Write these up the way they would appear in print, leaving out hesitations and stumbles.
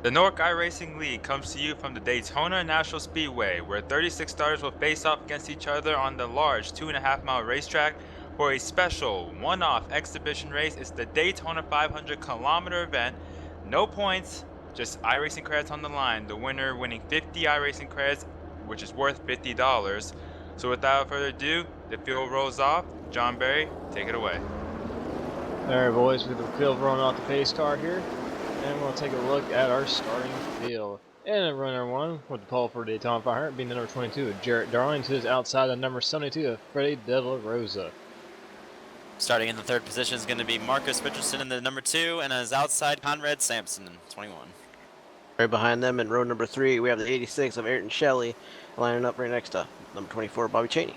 The NORC iRacing League comes to you from the Daytona National Speedway, where 36 starters will face off against each other on the large 2.5-mile racetrack for a special one-off exhibition race. It's the Daytona 500-kilometer event. No points, just iRacing credits on the line. The winner winning 50 iRacing credits, which is worth $50. So without further ado, the field rolls off. John Barry, take it away. Alright boys, with the field rolling off the pace car here, and we'll take a look at our starting field. And at runner 1, with the pole for Daytona 500 being the number 22 of Jarrett Darling, to his outside the number 72 of Freddie De La Rosa. Starting in the third position is going to be Marcus Richardson in the number 2, and on his outside, Conrad Sampson in 21. Right behind them in row number 3, we have the 86 of Ayrton Shelley lining up right next to number 24, Bobby Cheney.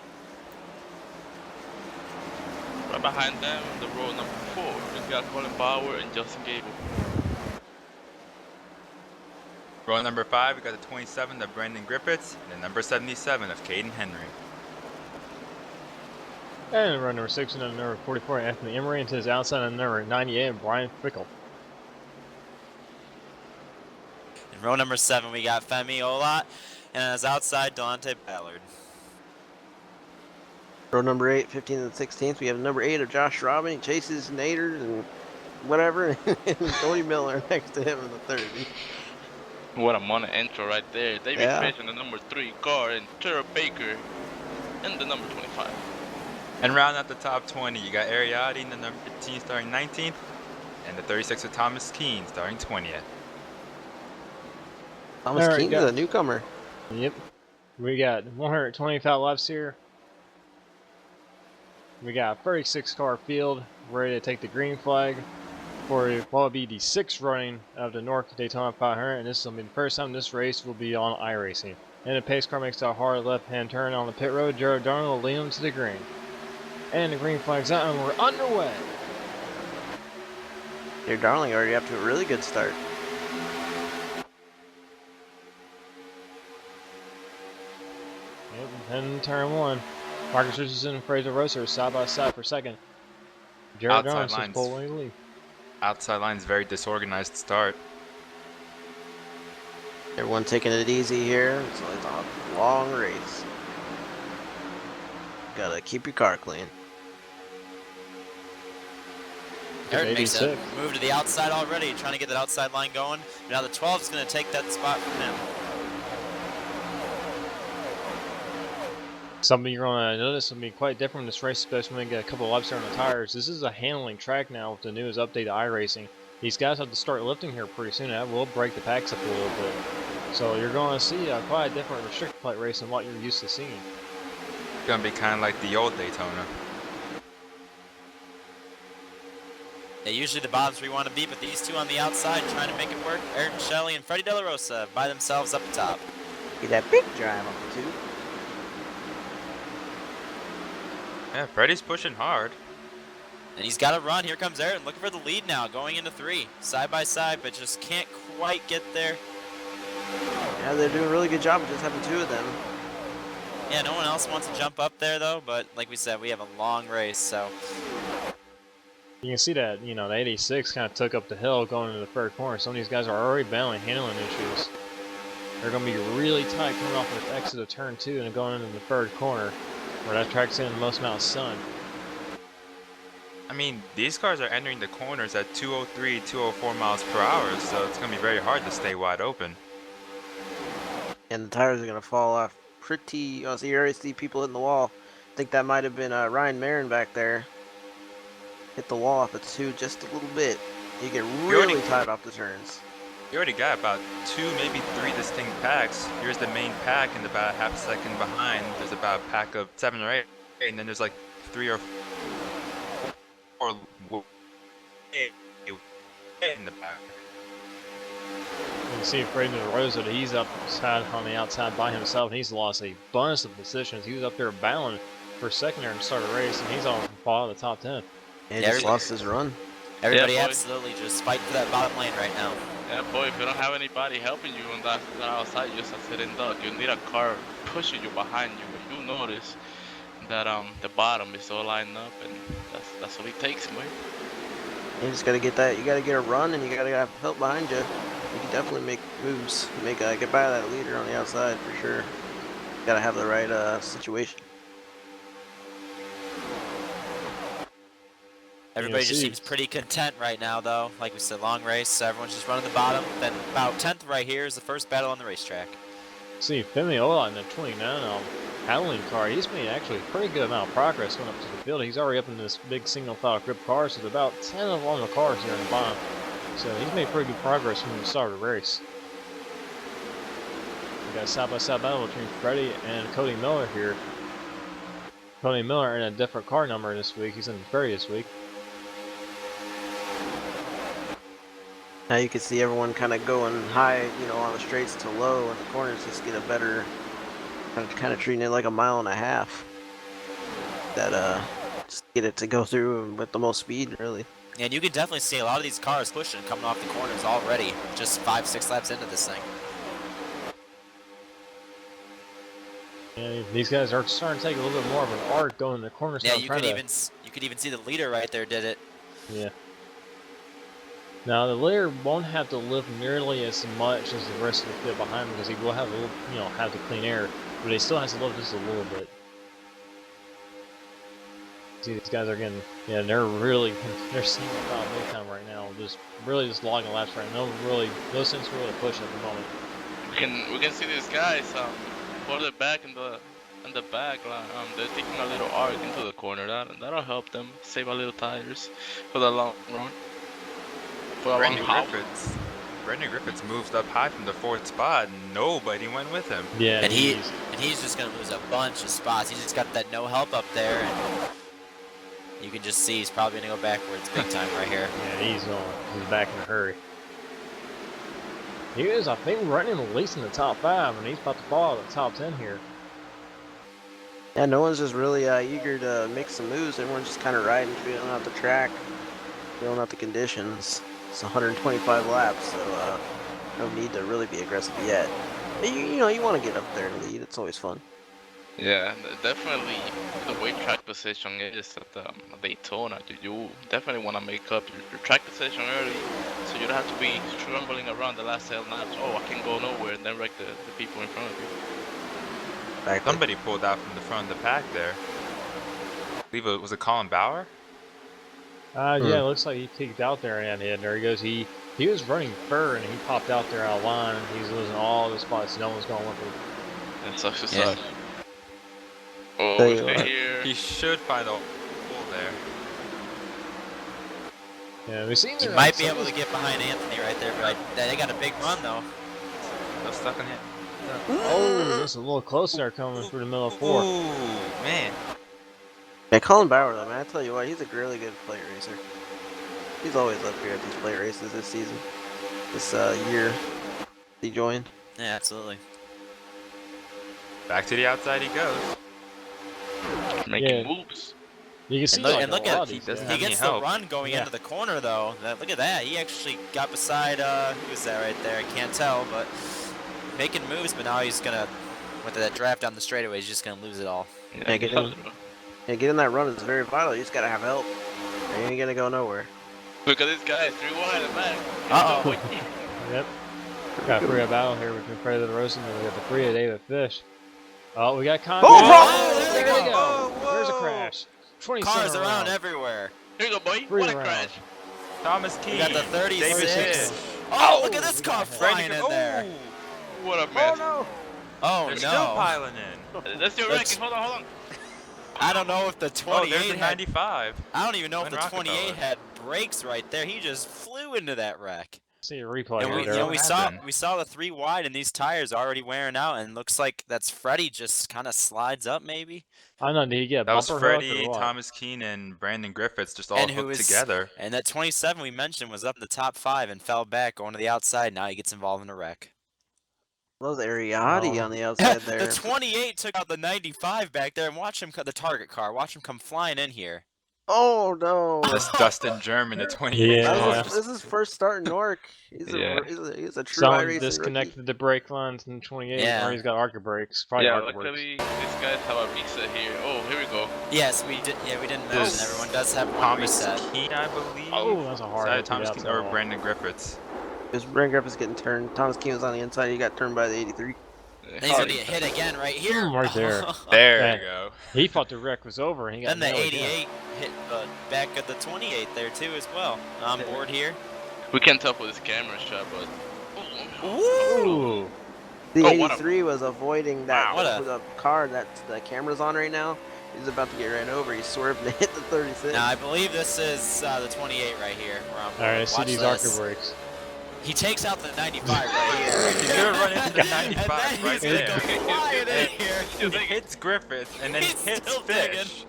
Right behind them, the row number 4, we've got Colin Bauer and Justin Gable. Row number 5, we got the 27 of Brandon Griffiths and the number 77 of Caden Henry. And in row number 6, and the number 44, Anthony Emery, and to his outside the number 98, Brian Fickle. In row number 7, we got Femi Olat, and on his outside, Delonte Ballard. Row number 8, 15th and 16th, we have number 8 of Josh Robin. He chases Naders and whatever, and Cody Miller next to him in the third. What a money intro right there. David Fish in the number 3 car, and Tara Baker in the number 25. And round out the top 20, you got Ariadne in the number 15 starting 19th, and the 36 of Thomas Keene starting 20th. Thomas Keene is a newcomer. Yep. We got 125 laps here. We got a 36 car field ready to take the green flag for what will be the 6th running of the NORC Daytona 500, and this will be the first time this race will be on iRacing. And the pace car makes a hard left-hand turn on the pit road. Jared Darling will lead him to the green. And the green flag's out, and we're underway. Jared Darling already up to a really good start. Yep, and turn 1. Marcus Richardson and Fraser Roser side by side for second. Jared Darling just pulling the lead. Outside line's very disorganized start. Everyone taking it easy here. So it's a long race. Gotta keep your car clean. Eric makes a move to the outside already, trying to get that outside line going. Now the 12 is going to take that spot from him. Something you're going to notice will be quite different in this race, especially when we get a couple of laps there on the tires. This is a handling track now with the newest update to iRacing. These guys have to start lifting here pretty soon. That will break the packs up a little bit. So you're going to see quite a different restricted plate race than what you're used to seeing. It's going to be kind of like the old Daytona. Yeah, usually the bottoms we want to be, but these two on the outside trying to make it work. Ayrton Shelley and Freddie De La Rosa by themselves up top. Get that big drive on the 2. Yeah, Freddie's pushing hard. And he's got to run. Here comes Ayrton looking for the lead now, going into 3. Side by side, but just can't quite get there. Yeah, they're doing a really good job of just having 2 of them. Yeah, no one else wants to jump up there, though, but like we said, we have a long race, so... You can see that, you know, the 86 kind of took up the hill going into the third corner. Some of these guys are already battling handling issues. They're going to be really tight coming off the exit of turn 2 and going into the third corner, where that track's in the most amount of sun. I mean, these cars are entering the corners at 203, 204 miles per hour, so it's going to be very hard to stay wide open. And the tires are going to fall off pretty... Oh, so you already see people hitting the wall. I think that might have been Ryan Marin back there. Hit the wall off at 2 just a little bit. You get really tight off the turns. You already got about 2, maybe 3 distinct packs. Here's the main pack, and about half a second behind, there's about a pack of 7 or 8, and then there's like 3 or 4 in the back. You can see Freddie De La Rosa that he's up on the outside by himself, and he's lost a bunch of positions. He was up there battling for second there to start a race, and he's on fall out of the top 10. And he just lost his run. Everybody absolutely just fight for that bottom lane right now. Yeah, boy, if you don't have anybody helping you on that outside, you just sit and duck. You need a car pushing you behind you. If you notice that the bottom is all lined up, and that's what it takes, boy. You just gotta get that. You gotta get a run, and you gotta have help behind you. You can definitely make moves, get by that leader on the outside for sure. Gotta have the right situation. Everybody just see. seems pretty content right now, though. Like we said, long race, so everyone's just running the bottom. Then about 10th right here is the first battle on the racetrack. See, Femiola in the 29 handling car, he's made actually a pretty good amount of progress going up to the field. He's already up in this big single file grip car, so there's about 10 of on the cars here in the bottom. So he's made pretty good progress from the start of the race. We got a side-by-side battle between Freddie and Cody Miller here. Cody Miller in a different car number this week. He's in the 30 this week. Now you can see everyone kind of going high, you know, on the straights to low, and the corners just get a better, kind of treating it like a mile and a half. That just get it to go through with the most speed, really. And you can definitely see a lot of these cars pushing, coming off the corners already, just 5-6 laps into this thing. Yeah, these guys are starting to take a little bit more of an arc going in the corners. Yeah, you could even see the leader right there did it. Yeah. Now the leader won't have to lift nearly as much as the rest of the field behind him because he will have a little, have the clean air, but he still has to lift just a little bit. See, these guys are getting, they're seeing about no time right now, just logging laps right now. No sense really push at the moment. We can see these guys further back in the back. They're taking a little arc into the corner. That'll help them save a little tires for the long run. Brandon Griffiths moved up high from the 4th spot, and nobody went with him. Yeah, and he's just gonna lose a bunch of spots. He's just got that no help up there, and you can just see he's probably gonna go backwards big time right here. Yeah, he's back in a hurry. He is, I think, running at least in the top 5, and he's about to fall out of the top 10 here. Yeah, no one's just really eager to make some moves. Everyone's just kind of riding, feeling out the track, feeling out the conditions. It's 125 laps, so no need to really be aggressive yet. You know, you want to get up there and lead. It's always fun. Yeah, definitely the way track position is at Daytona, you definitely want to make up your track position early, so you don't have to be scrambling around the last 10 laps. Oh, I can go nowhere, and then wreck the people in front of you. Exactly. Somebody pulled out from the front of the pack there. I believe it was Colin Bauer? Yeah, it looks like he peeked out there, and there he goes. He was running fur, and he popped out there out of line, and he's losing all the spots. No one's going with him. That sucks to Yeah. suck. Oh, There if you they're are. here. He should find a hole there. Yeah, we've seen He might be able to get behind Anthony right there, but they got a big run though. Still stuck in it. Oh, just a little closer coming through the middle of 4. Ooh, man. Yeah, Colin Bauer, though, man, I tell you what, he's a really good plate racer. He's always up here at these plate races this season, this year he joined. Yeah, absolutely. Back to the outside he goes. Making moves. You can see And look at he doesn't he have any gets the help. run going into the corner though. Look at that. He actually got beside who was that right there? I can't tell, but making moves. But now he's gonna with that draft down the straightaway. He's just gonna lose it all. Yeah, getting that run is very vital. You just gotta have help. You ain't gonna go nowhere. Look at this guy, 3 wide and back. Uh-oh. Yep. Got a free battle here between Freddie DeRosa and we got the free of David Fish. Oh, we got contact. Oh, there we go. whoa. There's a crash. 20 Cars around everywhere. Here you go, boy. Free What a round. crash. Thomas Key. We got the 36. David Fish. Oh, look at this car Brandon flying in there. What a mess. no! Oh They're still no. piling in. That's your That's- ranking. Hold on. I don't know if the Oh, 28 there's the had 95. I don't even know if Glenn the 28 Rockefeller. had brakes right there. He just flew into that wreck. See a replay And here. we, Daryl. we What saw happened? we saw the 3 wide and these tires already wearing out, and looks like that's Freddie just kind of slides up maybe. I don't know, did he get a That was bumper hook Freddie, or what? Thomas Keene, and Brandon Griffiths just all And who hooked is- together. And that 27 we mentioned was up in the top 5 and fell back going to the outside. Now he gets involved in a wreck. Those Ariati Oh. on the outside The there. 28 took out the 95 back there, and watch him cut the target car. Watch him come flying in here. Oh no! That's Dustin German, the 28. Yeah. cars. This is first start in NORC. Yeah. He's a true Someone iRacing disconnected the brake lines in 28, Yeah. or he's got arc brakes. Probably Yeah, arc brakes. luckily these guys have a reset here. Oh, here we go. Yes, we did. Yeah, we didn't mention This everyone does have one Thomas reset. Keene, I believe. Oh, that's a hard Is that hit to Thomas the Keene outside or wall. Brandon Griffiths? His Brand Graphics getting turned. Thomas King was on the inside. He got turned by the 83. And he's gonna get hit again right here. Right there. There Yeah. you go. He thought the wreck was over, and he got Then the nailed again. 88 hit the back of the 28 there too as well. On board here. We can't tell with this camera shot, but. Ooh. The Oh, what a- 83 was avoiding that Wow, what a- with a car that the camera's on right now. He's about to get ran over. He swerved and hit the 36. Now I believe this is the 28 right here. Where I'm All right, I see Watch these this. archer brakes. He takes out the 95 right here. He's gonna run into the And 95 then right he's gonna there. go flying in here. He hits Griffith and then He's hits still Fish. digging.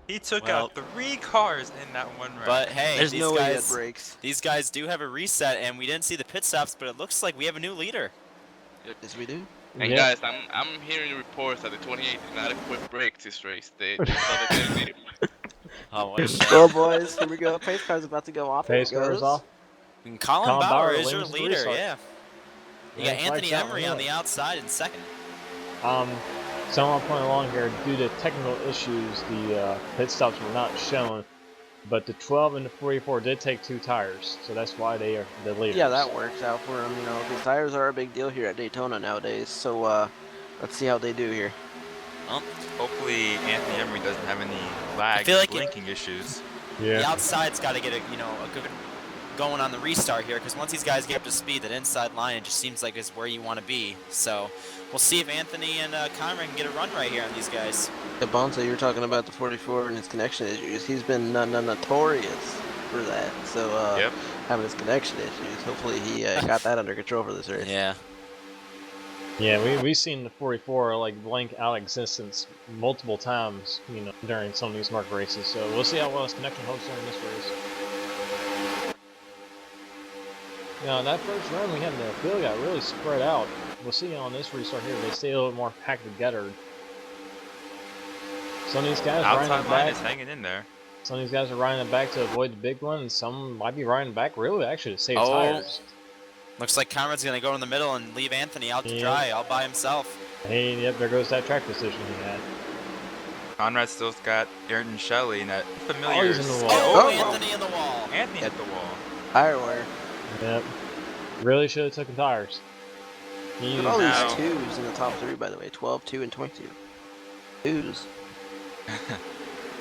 He took Well- out 3 cars in that one round. But hey, There's these no way he had guys, brakes. these guys do have a reset, and we didn't see the pit stops, but it looks like we have a new leader. Yes, we do. And Yeah. guys, I'm hearing reports that the 28 did not equip brakes this race. They thought they didn't need them. Oh, what a shame. Well, boys, here we go. Pace car's about to go off. Here it Pace cars goes. off. And Colin Colin Bauer Bauer is your wins the leader, restart. yeah. You Yeah, got Anthony lights out, Emery yeah. on the outside in second. So I'm pointing along here, due to technical issues, the pit stops were not shown, but the 12 and the 44 did take 2 tires, so that's why they are the leaders. Yeah, that works out for him. You know, because tires are a big deal here at Daytona nowadays. So let's see how they do here. Hopefully Anthony Emery doesn't have any lag feel and like blinking issues. The Yeah. outside's got to get a good going on the restart here, because once these guys get up to speed, that inside line it just seems like is where you want to be. So we'll see if Anthony and Conrad can get a run right here on these guys. Yeah, Bonzo, you were talking about the 44 and his connection issues. He's been notorious for that. So Yep. having his connection issues. Hopefully he got that under control for this race. Yeah. Yeah, we've seen the 44 like blank out existence multiple times, you know, during some of these NORC races. So we'll see how well his connection holds during this race. Now, that first run we had in the field got really spread out. We'll see on this restart here, they stay a little more packed together. Some of these guys riding Outside it line back. is hanging in there. Some of these guys are riding it back to avoid the big one, and some might be riding back really actually to save Oh. tires. Looks like Conrad's going to go in the middle and leave Anthony out to Yeah. dry all by himself. Hey, yep, there goes that track decision he had. Conrad still's got Ayrton Shelley and that Oh, familiar. he's in the wall. Oh, Oh. Anthony in the wall. Anthony hit the wall. Tire wear. Yep. Really should have taken tires. He Look at all Now- these twos in the top 3, by the way. 12, 2, and 22. Twos.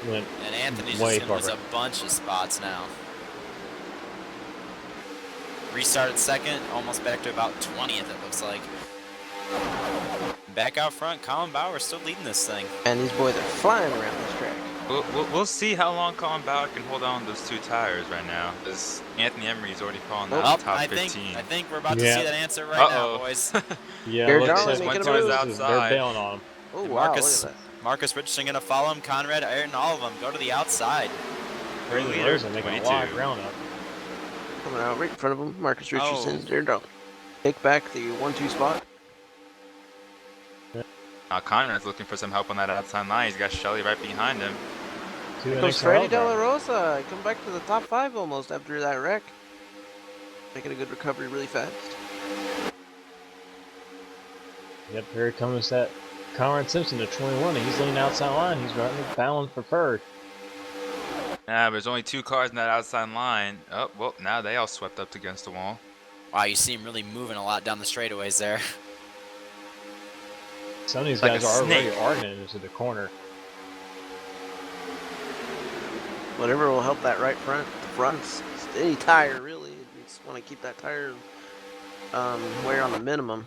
went And Anthony's way just going to lose farther. a bunch of spots now. Restarted second, almost back to about 20th it looks like. Back out front, Colin Bauer still leading this thing. And these boys are flying around this track. We'll see how long Colin Bauer can hold on to those 2 tires right now. Because Anthony Emery's already fallen out Well, of the top I 15. think we're about to Yeah. see that answer right Uh-oh. now, boys. Yeah, Here's looks Darwin like making a move. they're Outside. bailing on him. Oh, And wow, Marcus- look at that. Marcus Richardson going to follow him. Conrad, Ayrton, all of them go to the outside. Great The leader, leaders are making a lot of 22. ground up. Coming out right in front of him. Marcus Richardson. Oh. Jared Darling. Take back the 1-2 spot. Now Conrad's looking for some help on that outside line. He's got Shelley right behind him. Two Here comes NXRL Freddie De La drivers. Rosa. Come back to the top 5 almost after that wreck. Making a good recovery really fast. Yep, here comes that Conrad Simpson at 21, and he's leaning outside line. He's running battling for third. Nah, there's only 2 cars in that outside line. Oh, well, now they all swept up against the wall. Wow, you see him really moving a lot down the straightaways there. Some of these Like guys a are already snake. arguing into the corner. Whatever will help that right front. The front's any tire really. You just want to keep that tire wear on the minimum.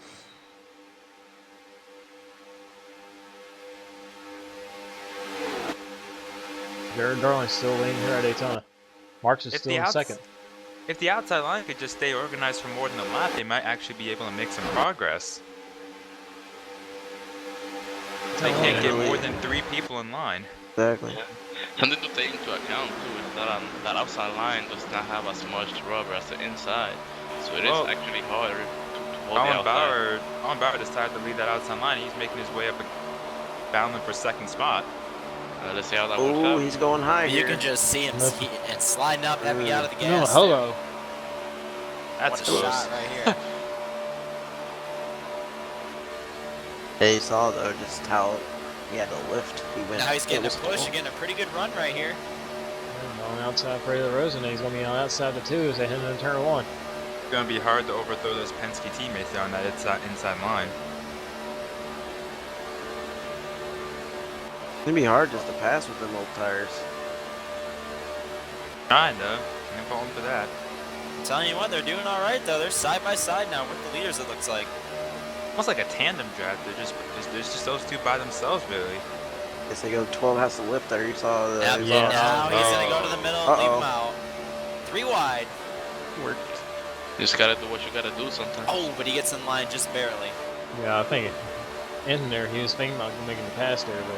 Jared Darling's still leading here at Daytona. Marks is If still the in outs- second. If the outside line could just stay organized for more than a lap, they might actually be able to make some progress. They can't get more than 3 people in line. Exactly. Something to take into account too is that that outside line does not have as much rubber as the inside, so it is Well, actually harder to hold the Colin outside. Bauer decided to lead that outside line. He's making his way up, battling for second spot. Let's see how that works Oh, out. he's going high You here. can just see him and sliding up heavy out of the No, gas. hello. That's What a close. shot right here. Yeah, you saw though just how he had to lift. He went. Now he's getting a almost push, full. getting a pretty good run right here. On the outside for the Rosen, he's going to be on the outside of the 2 as they head into turn 1. It's gonna be hard to overthrow those Penske teammates down that inside line. It'd be hard just to pass with them old tires. Kinda. Can't fault them for that. I'm telling you what, they're doing all right though. They're side by side now with the leaders. It looks like. Almost like a tandem draft. There's just those two by themselves, really. Guess they go 12 has to lift there. You saw the. Yep, you saw- now he's gonna go to the middle and leave Uh-oh. him out. 3 wide. Worked. You just gotta do what you gotta do sometimes. Oh, but he gets in line just barely. Yeah, I think in there he was thinking about making the pass there, but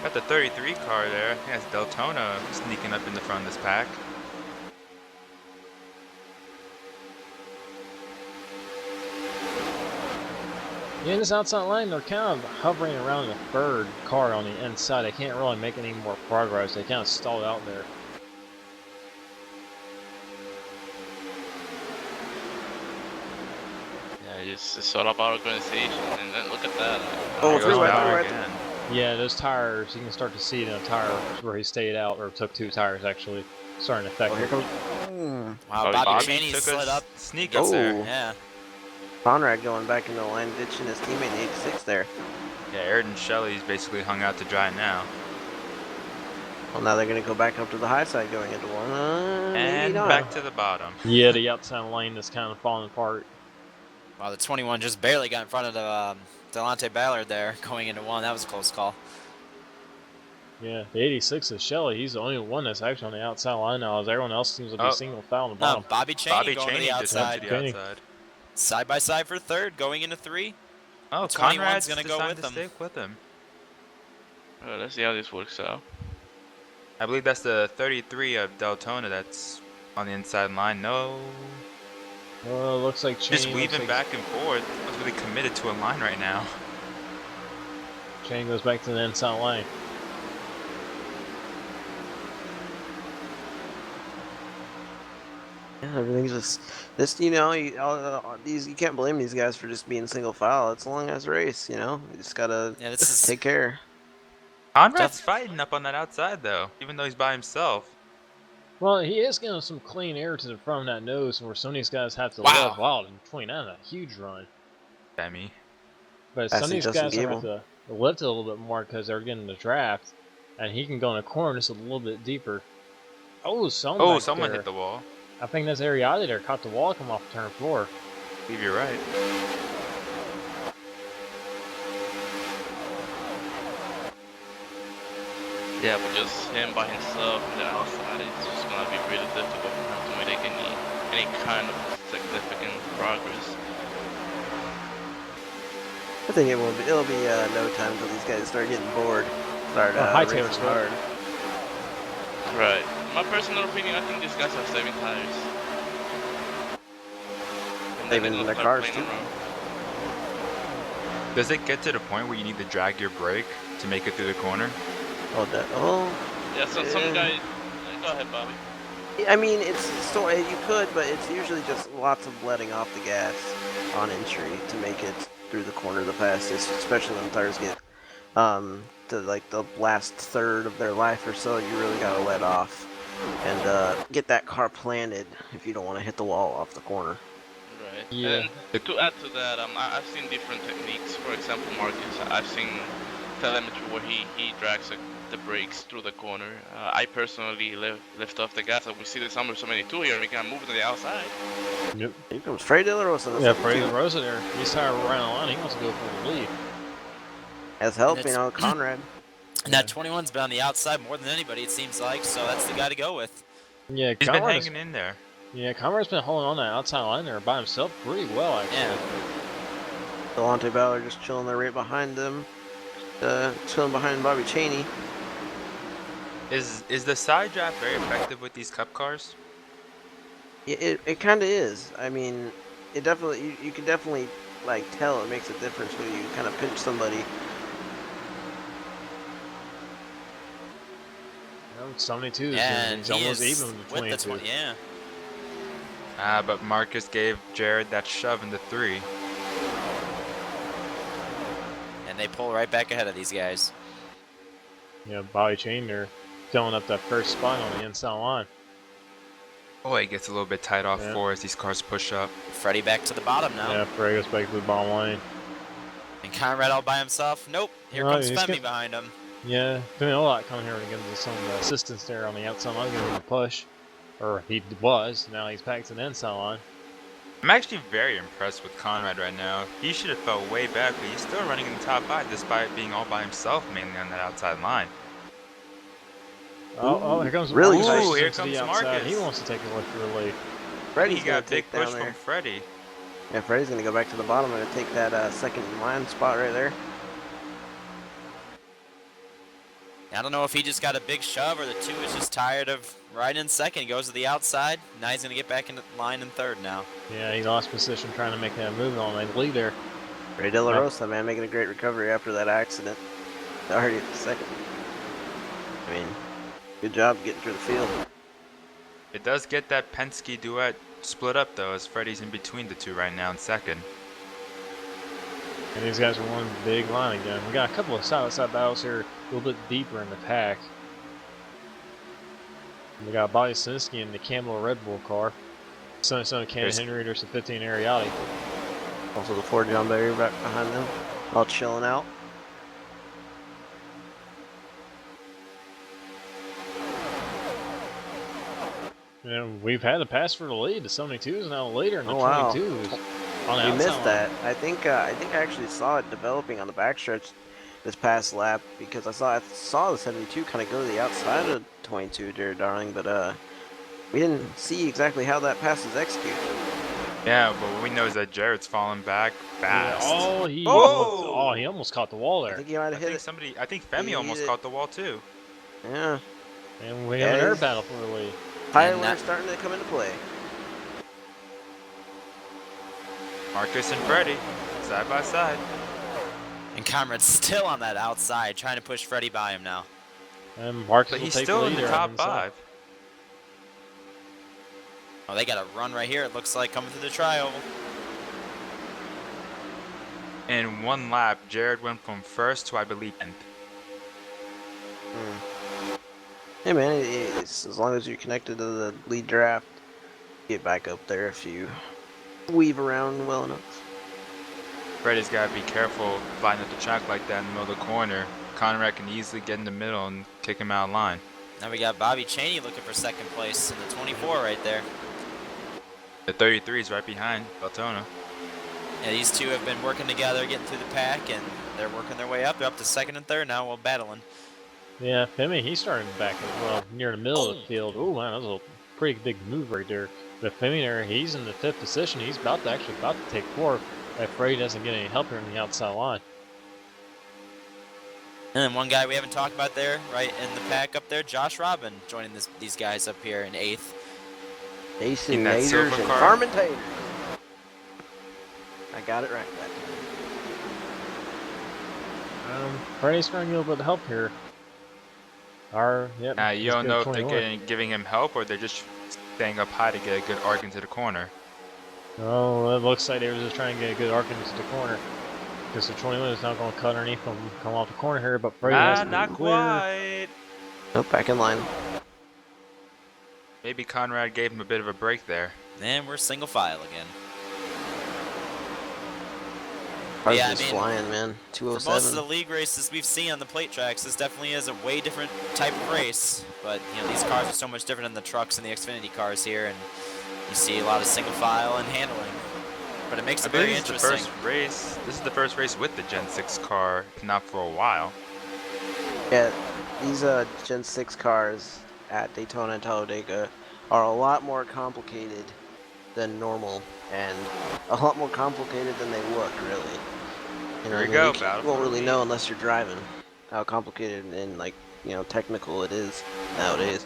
Got the 33 car there. I think that's Daytona sneaking up in the front of this pack. yeah, in this outside line, they're kind of hovering around the 3rd car on the inside. They can't really make any more progress. They kind of stalled out there. Yeah, it's all about organization, and then look at that. Oh, There goes three wide, Bauer three wide. again. Yeah, those tires, you can start to see it in a tire where he stayed out, or took 2 tires actually, starting to affect Oh, here it. comes. Wow, Bobby Bobby Cheney took slid a up. sneak Oh. up there. Yeah. Conrad going back into the line, ditching his teammate in 86 there. Yeah, Ayrton Shelley's basically hung out to dry now. Well, now they're going to go back up to the high side going into one. Maybe And not. back to the bottom. Yeah, the outside lane is kind of falling apart. Wow, the 21 just barely got in front of the Delonte Ballard there, going into 1. That was a close call. Yeah, the 86 is Shelley. He's the only one that's actually on the outside line now, as everyone else seems to be Oh. single foul on the No, bottom. Bobby Cheney Bobby going to Cheney the just went outside. to the Cheney. outside. Side by side for 3rd, going into 3. Oh, The 21's Conrad's gonna go decided with to them. stick with him. Let's see how this works out. I believe that's the 33 of Daytona that's on the inside line. No. Well, it looks like Cheney. Just weaving like back and forth. I was really committed to a line right now. Cheney goes back to the inside line. Yeah, everything's just this. You know, you can't blame these guys for just being single file. It's a long ass race. You know, you just gotta Yeah, this is take care. Conrad's fighting up on that outside though, even though he's by himself. Well, he is getting some clean air to the front of that nose, where some of these guys have to Wow. live wild and 29, a huge run. Demi. But That's some of these Justin guys are have to lift it a little bit more because they're getting the draft, and he can go in a corner just a little bit deeper. Oh, Oh, someone there. hit the wall. I think that's Ariati there caught the wall come off turn 4. I believe you're right. Yeah, but just him by himself on the outside, it's just gonna be really difficult for him to make any kind of significant progress. I think it will be. It'll be no time until these guys start getting bored. Start high racing tailor's good. hard. Right. My personal opinion, I think these guys are saving tires. And then Saving they're gonna their start cars, playing too. around. Does it get to the point where you need to drag your brake to make it through the corner? Oh, Yeah, so some Yeah. guys. Go ahead, Bobby. I mean, it's so you could, but it's usually just lots of letting off the gas on entry to make it through the corner the fastest, especially when tires get to like the last third of their life or so. You really gotta let off and get that car planted if you don't want to hit the wall off the corner. Right. Yeah. And to add to that, I've seen different techniques. For example, Marcus, I've seen telemetry where he drags the brakes through the corner. I personally lift off the gas. We see the Summer 72 here. We can move to the outside. Yep. Here comes Frey Diller was Yeah, Fraser Rosa there. He's tired of running the line. He wants to go for the lead. Has help, And you know, Conrad. And that 21's been on the outside more than anybody, it seems like, so that's the guy to go with. Yeah, He's been Conrad's, hanging in there. yeah, Conrad's been holding on that outside line there by himself pretty well, actually. Yeah. Delonte Ballard just chilling there right behind them, chilling behind Bobby Cheney. Is the side draft very effective with these cup cars? It kind of is. I mean, it definitely you can definitely like tell it makes a difference when you kind of pinch somebody. You know, 72 is Yeah, and he's he almost is even with the with 22. the 20, yeah. But Marcus gave Jared that shove in the 3. And they pull right back ahead of these guys. Bobby Chain there filling up that first spot on the inside line. Boy, it gets a little bit tight off Yeah. 4 as these cars push up. Freddie back to the bottom now. Yeah, Ferrari goes back to the bottom lane. And Conrad all by himself. Nope. Here No, comes he's Femi good. behind him. Yeah, doing a lot coming here to give him some assistance there on the outside line, giving him a push. Or he was, now he's back to the inside line. I'm actually very impressed with Conrad right now. He should have fell way back, but he's still running in the top 5 despite being all by himself mainly on that outside line. Oh, here comes Really Marcus tight. Ooh, to here the comes outside. Marcus. He wants to take a look for the lead. Freddie's He gonna got a big take push down from there. Freddie. Yeah, Freddie's gonna go back to the bottom and take that second line spot right there. I don't know if he just got a big shove or the 2 is just tired of riding in second. He goes to the outside. Now he's going to get back into line in third now. Yeah, he lost position trying to make that move on the lead there. Ray De La Rosa, man, making a great recovery after that accident. Already at the second. I mean, good job getting through the field. It does get that Penske duet split up though, as Freddie's in between the 2 right now in second. And these guys are one big line again. We got a couple of side-by-side battles here, a little bit deeper in the pack. We got Bobby Sinsky in the Campbell Red Bull car. Son of Ken Henry, there's a 15 Ariati. Also the Ford John Barry right behind them, all chilling out. We've had a pass for the lead. The 72s now later in the Oh, wow. 22s. On the We outside missed line. that. I think I actually saw it developing on the backstretch this past lap because I saw the 72 kind of go to the outside of 22, Jared Darling, but we didn't see exactly how that pass is executed. Yeah, but what we know is that Jared's falling back fast. Oh, he Whoa! he almost caught the wall I there. think he might have hit it. I think Femi He almost hit it. caught the wall too. Yeah, And we have an Yeah, air he's- battle for the lead. tire And wear that- starting to come into play. Marcus and Freddie, side by side. And Conrad's still on that outside, trying to push Freddie by him now. And Marcus But will he's take still the in lead the there on top inside. 5. Oh, they got a run right here, it looks like, coming through the tri-oval. In one lap, Jared went from 1st to I believe 10th. Hey man, it's, as long as you're connected to the lead draft, get back up there if you weave around well enough. Freddie's got to be careful flying up the track like that in the middle of the corner. Conrad can easily get in the middle and kick him out of line. Now we got Bobby Cheney looking for second place in the 24 right there. The 33 is right behind Daytona. Yeah, these two have been working together, getting through the pack, and they're working their way up. They're up to second and third now while battling. Yeah, Femi, he's starting back near the middle of the field. Oh man, that was a pretty big move right there. But Femi there, he's in the 5th position. He's about to take 4th. If Freddie doesn't get any help here on the outside line. And then one guy we haven't talked about there, right in the pack up there, Josh Robin, joining these guys up here in 8th. Ace In and that Taters silver and car. Farm and Taters. I got it right that time. Freddie's trying to get a little bit of help here. Now, you he's don't good know at if they're 21. giving him help or they're just staying up high to get a good arc into the corner. Oh, it looks like they were just trying to get a good arc into the corner. Because the 21 is not going to cut underneath them, come off the corner here, but Freddie has to be Not clear. quite. Nope, back in line. Maybe Conrad gave him a bit of a break there. And we're single file again. Cars Yeah, I just mean, flying, man. For most of the 207. league races we've seen on the plate tracks, this definitely is a way different type of race. But you know, these cars are so much different than the trucks and the Xfinity cars here, and you see a lot of single file and handling. But it makes I it very believe this is the interesting. first race. This is the first race with the Gen 6 car, if not for a while. Yeah, these Gen 6 cars at Daytona and Talladega are a lot more complicated than normal, and a lot more complicated than they look, really. You know, Here we go, you battle won't for the really lead. know unless you're driving how complicated and technical it is nowadays.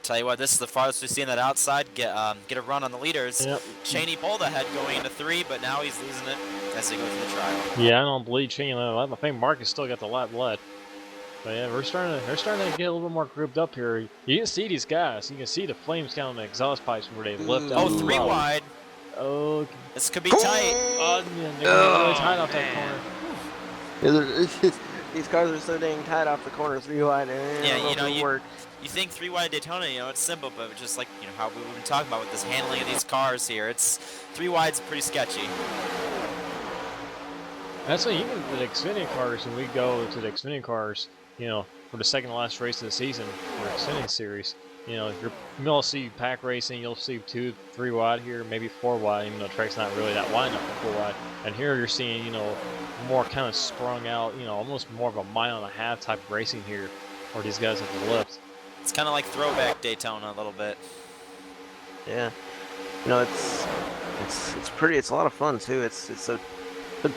Tell you what, this is the farthest we've seen that outside get a run on the leaders. Yep. Shaney pulled ahead going into 3, but now he's losing it as they go through the trial. Yeah, I don't believe Cheney lap. I think Marcus still got the lap led. But yeah, they're starting to get a little bit more grouped up here. You can see these guys. You can see the flames down the exhaust pipes where they lift Oh, up. 3 Wow. wide. Oh, This could be tight. oh man, they're gonna get really tight off that man. corner. These cars are so dang tight off the corner 3 wide. Yeah, I don't know you if know, it'll work. you think 3 wide Daytona, you know, it's simple, but just like, you know, how we've been talking about with this handling of these cars here, it's 3 wide's pretty sketchy. That's why even the Xfinity cars, when we go to the Xfinity cars, you know, for the second to last race of the season for Xfinity series, you know, you'll see pack racing, you'll see 2, 3 wide here, maybe 4 wide, even though the track's not really that wide enough for 4 wide. And here you're seeing, you know, more kind of sprung out, you know, almost more of a 1.5 mile type of racing here, where these guys have the lift. It's kind of like throwback Daytona a little bit. Yeah. You know, it's pretty. It's a lot of fun too. It's so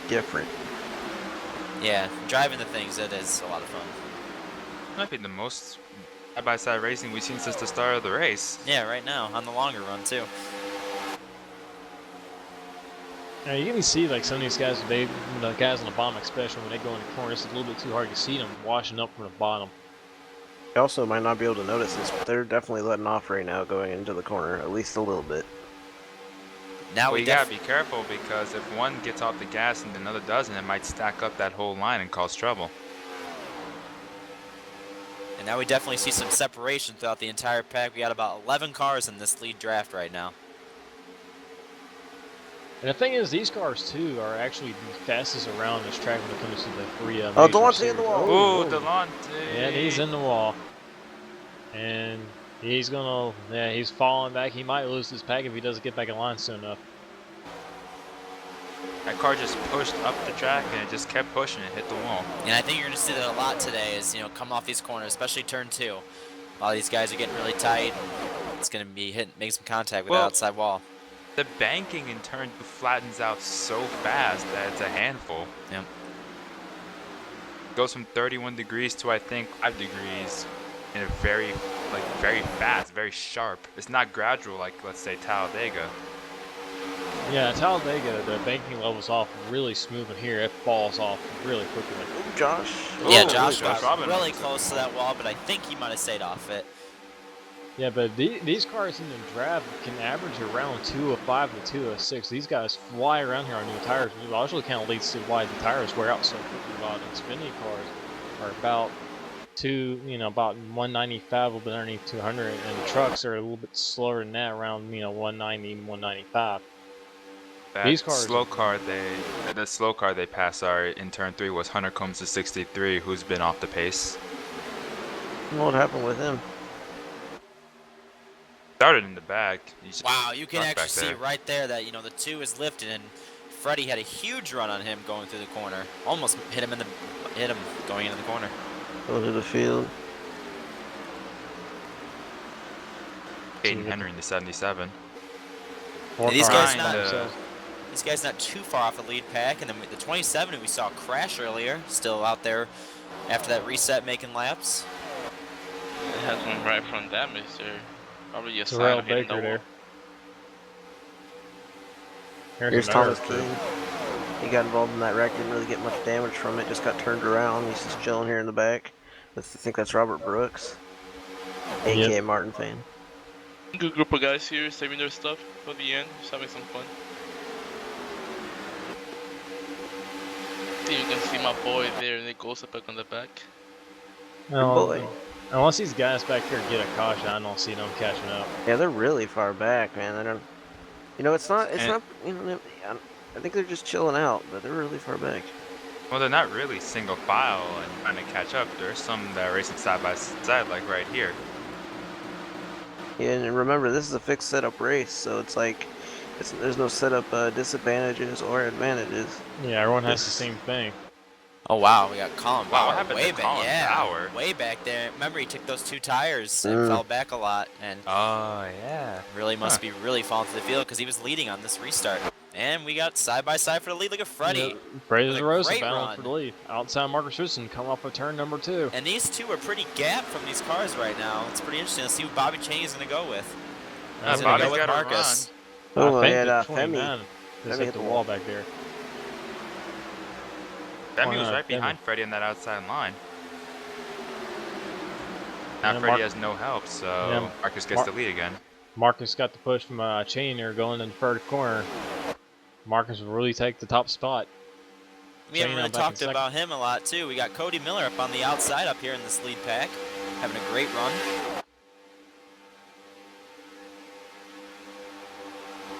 different. Yeah, driving the things, it is a lot of fun. Might be the most side-by-side racing we've seen since the start of the race. Yeah, right now, on the longer run, too. Now you can see like some of these guys, the guys on the bottom especially, when they go in the corner, it's a little bit too hard to see them washing up from the bottom. You also might not be able to notice this, but they're definitely letting off right now going into the corner, at least a little bit. Now Well, we you gotta be careful because if one gets off the gas and another doesn't, it might stack up that whole line and cause trouble. And now we definitely see some separation throughout the entire pack. We got about 11 cars in this lead draft right now. And the thing is, these cars too are actually the fastest around this track when it comes to the 3 Oh, major Delonte in series. the wall. Oh, Delonte! Yeah, he's in the wall. And he's gonna, yeah, he's falling back. He might lose this pack if he doesn't get back in line soon enough. That car just pushed up the track and it just kept pushing and hit the wall. And I think you're going to see that a lot today is, you know, coming off these corners, especially turn 2. A lot of these guys are getting really tight. It's going to be making some contact with the outside wall. The banking in turn 2 flattens out so fast that it's a handful. Yep. Goes from 31 degrees to I think 5 degrees in a very fast, very sharp. It's not gradual like, let's say, Talladega. Yeah, Talladega, the banking level's off really smooth, and here it falls off really quickly. Ooh, Josh. Yeah, Ooh, Josh Josh got Robin really was- close to that wall, but I think he might have stayed off it. Yeah, but these cars in the draft can average around 205 to 206. These guys fly around here on new tires, which actually kind of leads to why the tires wear out so quickly. A lot of Xfinity cars are about about 195, a little bit underneath 200, and the trucks are a little bit slower than that, around 190, 195. That These cars slow car the slow car they passed in turn 3 was Hunter Combs to 63, who's been off the pace. What happened with him? Started in the back. Wow, you can Back actually see there. right there that, the 2 is lifted, and Freddie had a huge run on him going through the corner. Almost hit him going into the corner. Go to the field. Aiden Henry in the 77. These guys not too far off the lead pack, and then the 27 who we saw crash earlier, still out there after that reset making laps. It has one right front damage there. Probably just Terrell side hitting the Baker wall. there. Here's another Thomas crew. King. He got involved in that wreck, didn't really get much damage from it, just got turned around. He's just chilling here in the back. I think that's Robert Brooks, aka Martin fan. Good group of guys here saving their stuff for the end, just having some fun. You can see my boy there, and it goes up on the back. boy. Unless these guys back here get a caution, I don't see them catching up. Yeah, they're really far back, man. They don't. It's not. I think they're just chilling out, but they're really far back. Well, they're not really single file and trying to catch up. There's some that are racing side by side, like right here. Yeah, and remember, this is a fixed setup race, so it's like, there's no setup disadvantages or advantages. Yeah, everyone has the same thing. Oh wow, we got Colin Wow, what Bauer happened way to back. Colin Bauer? Way back there. Remember, he took those 2 tires and fell back a lot, and Oh, yeah. really must be really falling to the field because he was leading on this restart. And we got side by side for the lead. Look at Freddie. Freddie with a DeRosa great battling run. for the lead. Outside Marcus Richardson come off of turn number 2. And these 2 are pretty gapped from these cars right now. It's pretty interesting to see what Bobby Cheney is going to go with. He's going to Bobby's go with gotta Marcus. Oh, I think and the Femi. 29 just hit the wall back there. Femi was not? right behind Freddie in that outside line. Now Yeah, Freddie has no help, so Yeah, Marcus gets the lead again. Marcus got the push from Cheney there going in the third corner. Marcus will really take the top spot. We haven't Shane really out back in talked second. about him a lot too. We got Cody Miller up on the outside up here in this lead pack, having a great run.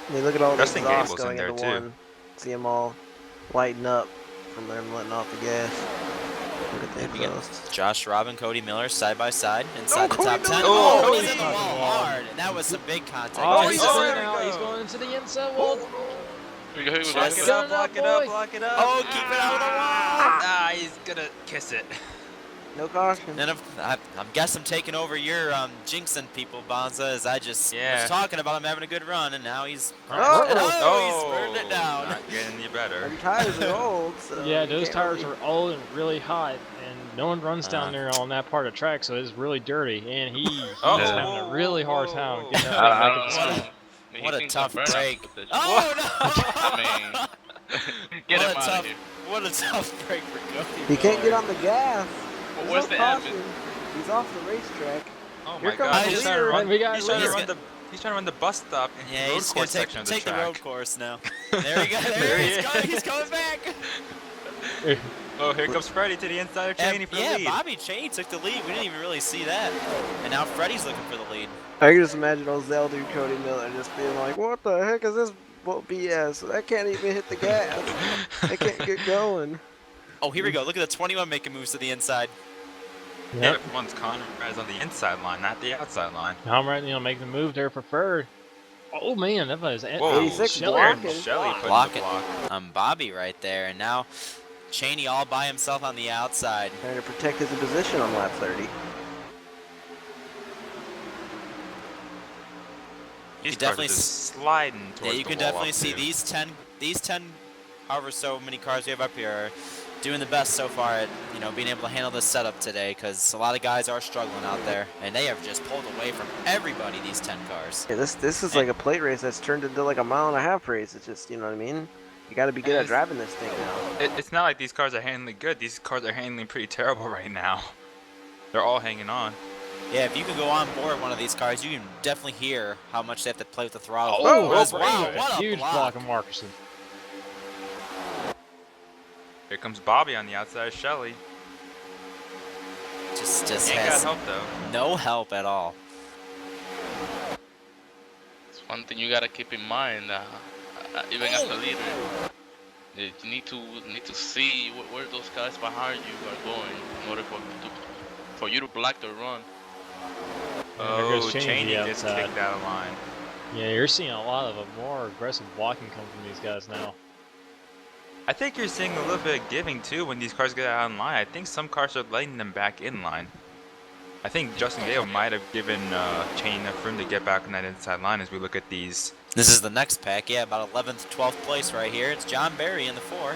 I mean, look at all the Justin exhaust Gable's in going there, into too. one. See them all lighting up from them letting off the gas. Look at the We got exhaust. Josh Robin, Cody Miller side by side inside the Cody top 10. Miller! Oh, He's Cody! in the wall hard, and that was some big contact. Oh, he's Just- Oh, going there we out. He's go. going into the inside wall. Here we go, here we go. Block Just- it Got up, it block up, it up, boy. block it up. Oh, keep it out of the wall! Ah, he's gonna kiss it. No caution. And I guess I'm taking over your jinxing people, Bonza, as I just Yeah. was talking about him having a good run, and now he's Oh! he's burned it down. Not getting any better. Them tires are old, so Yeah, you those can't tires really- are old and really hot, and no one runs down there on that part of the track, so it's really dirty. And he's Oh, having whoa, a really hard whoa, time whoa. getting that I thing don't back in know. the He What a thinks tough I'm burnout break. position. Oh I no! mean, get What him a out tough- of here. What a tough break for Cody. He can't Miller. get on the gas. Well, There's where's no the caution. admin? He's off the racetrack. Oh Here my comes god, the he's trying leader. to run. We got He's trying to leader. run the. He's trying to run the bus stop in Yeah, the road he's just gonna course section of the take the track. road course now. There he goes. There There he he's is. coming. He's coming back. Oh, here comes Freddie to the inside of Cheney for the Yeah, lead. Bobby Cheney took the lead. We didn't even really see that. And now Freddie's looking for the lead. I can just imagine old Zelda Cody Miller just being like, "What the heck is this BS? I can't even hit the gas. I can't get going." Oh, here we go. Look at the 21 making moves to the inside. Yeah, one's Conrad's on the inside line, not the outside line. Comrade, making the move there for third. Oh man, that was Whoa, 86 Shelley. blocking. Shelly put Block the it. block. Bobby right there. And now Cheney all by himself on the outside. Trying to protect his position on lap 30. These You cars definitely are just sliding towards Yeah, you the can wall definitely up see too. these 10, however so many cars we have up here are doing the best so far at being able to handle this setup today, because a lot of guys are struggling out there, and they have just pulled away from everybody. These 10 cars. Yeah, this is like a plate race that's turned into like a mile-and-a-half race. It's just, you know what I mean? You got to be good at Yes. driving this thing now. It's not like these cars are handling good. These cars are handling pretty terrible right now. They're all hanging on. Yeah, if you can go on board one of these cars, you can definitely hear how much they have to play with the throttle. Oh, wow, what a huge block. block of Markerson. Here comes Bobby on the outside of Shelly. Just Ain't got has help though. no help at all. It's one thing you gotta keep in mind, even as the leader. You need to see where those guys behind you are going in order for you to block their run. And there goes Oh, Cheney Cheney to the just outside. kicked out of line. Yeah, you're seeing a lot of a more aggressive blocking come from these guys now. I think you're seeing a little bit of giving too when these cars get out in line. I think some cars are letting them back in line. I think Justin Gale might have given Cheney enough room to get back on that inside line as we look at these. This is the next pack, yeah, about 11th, 12th place right here. It's John Barry in the 4.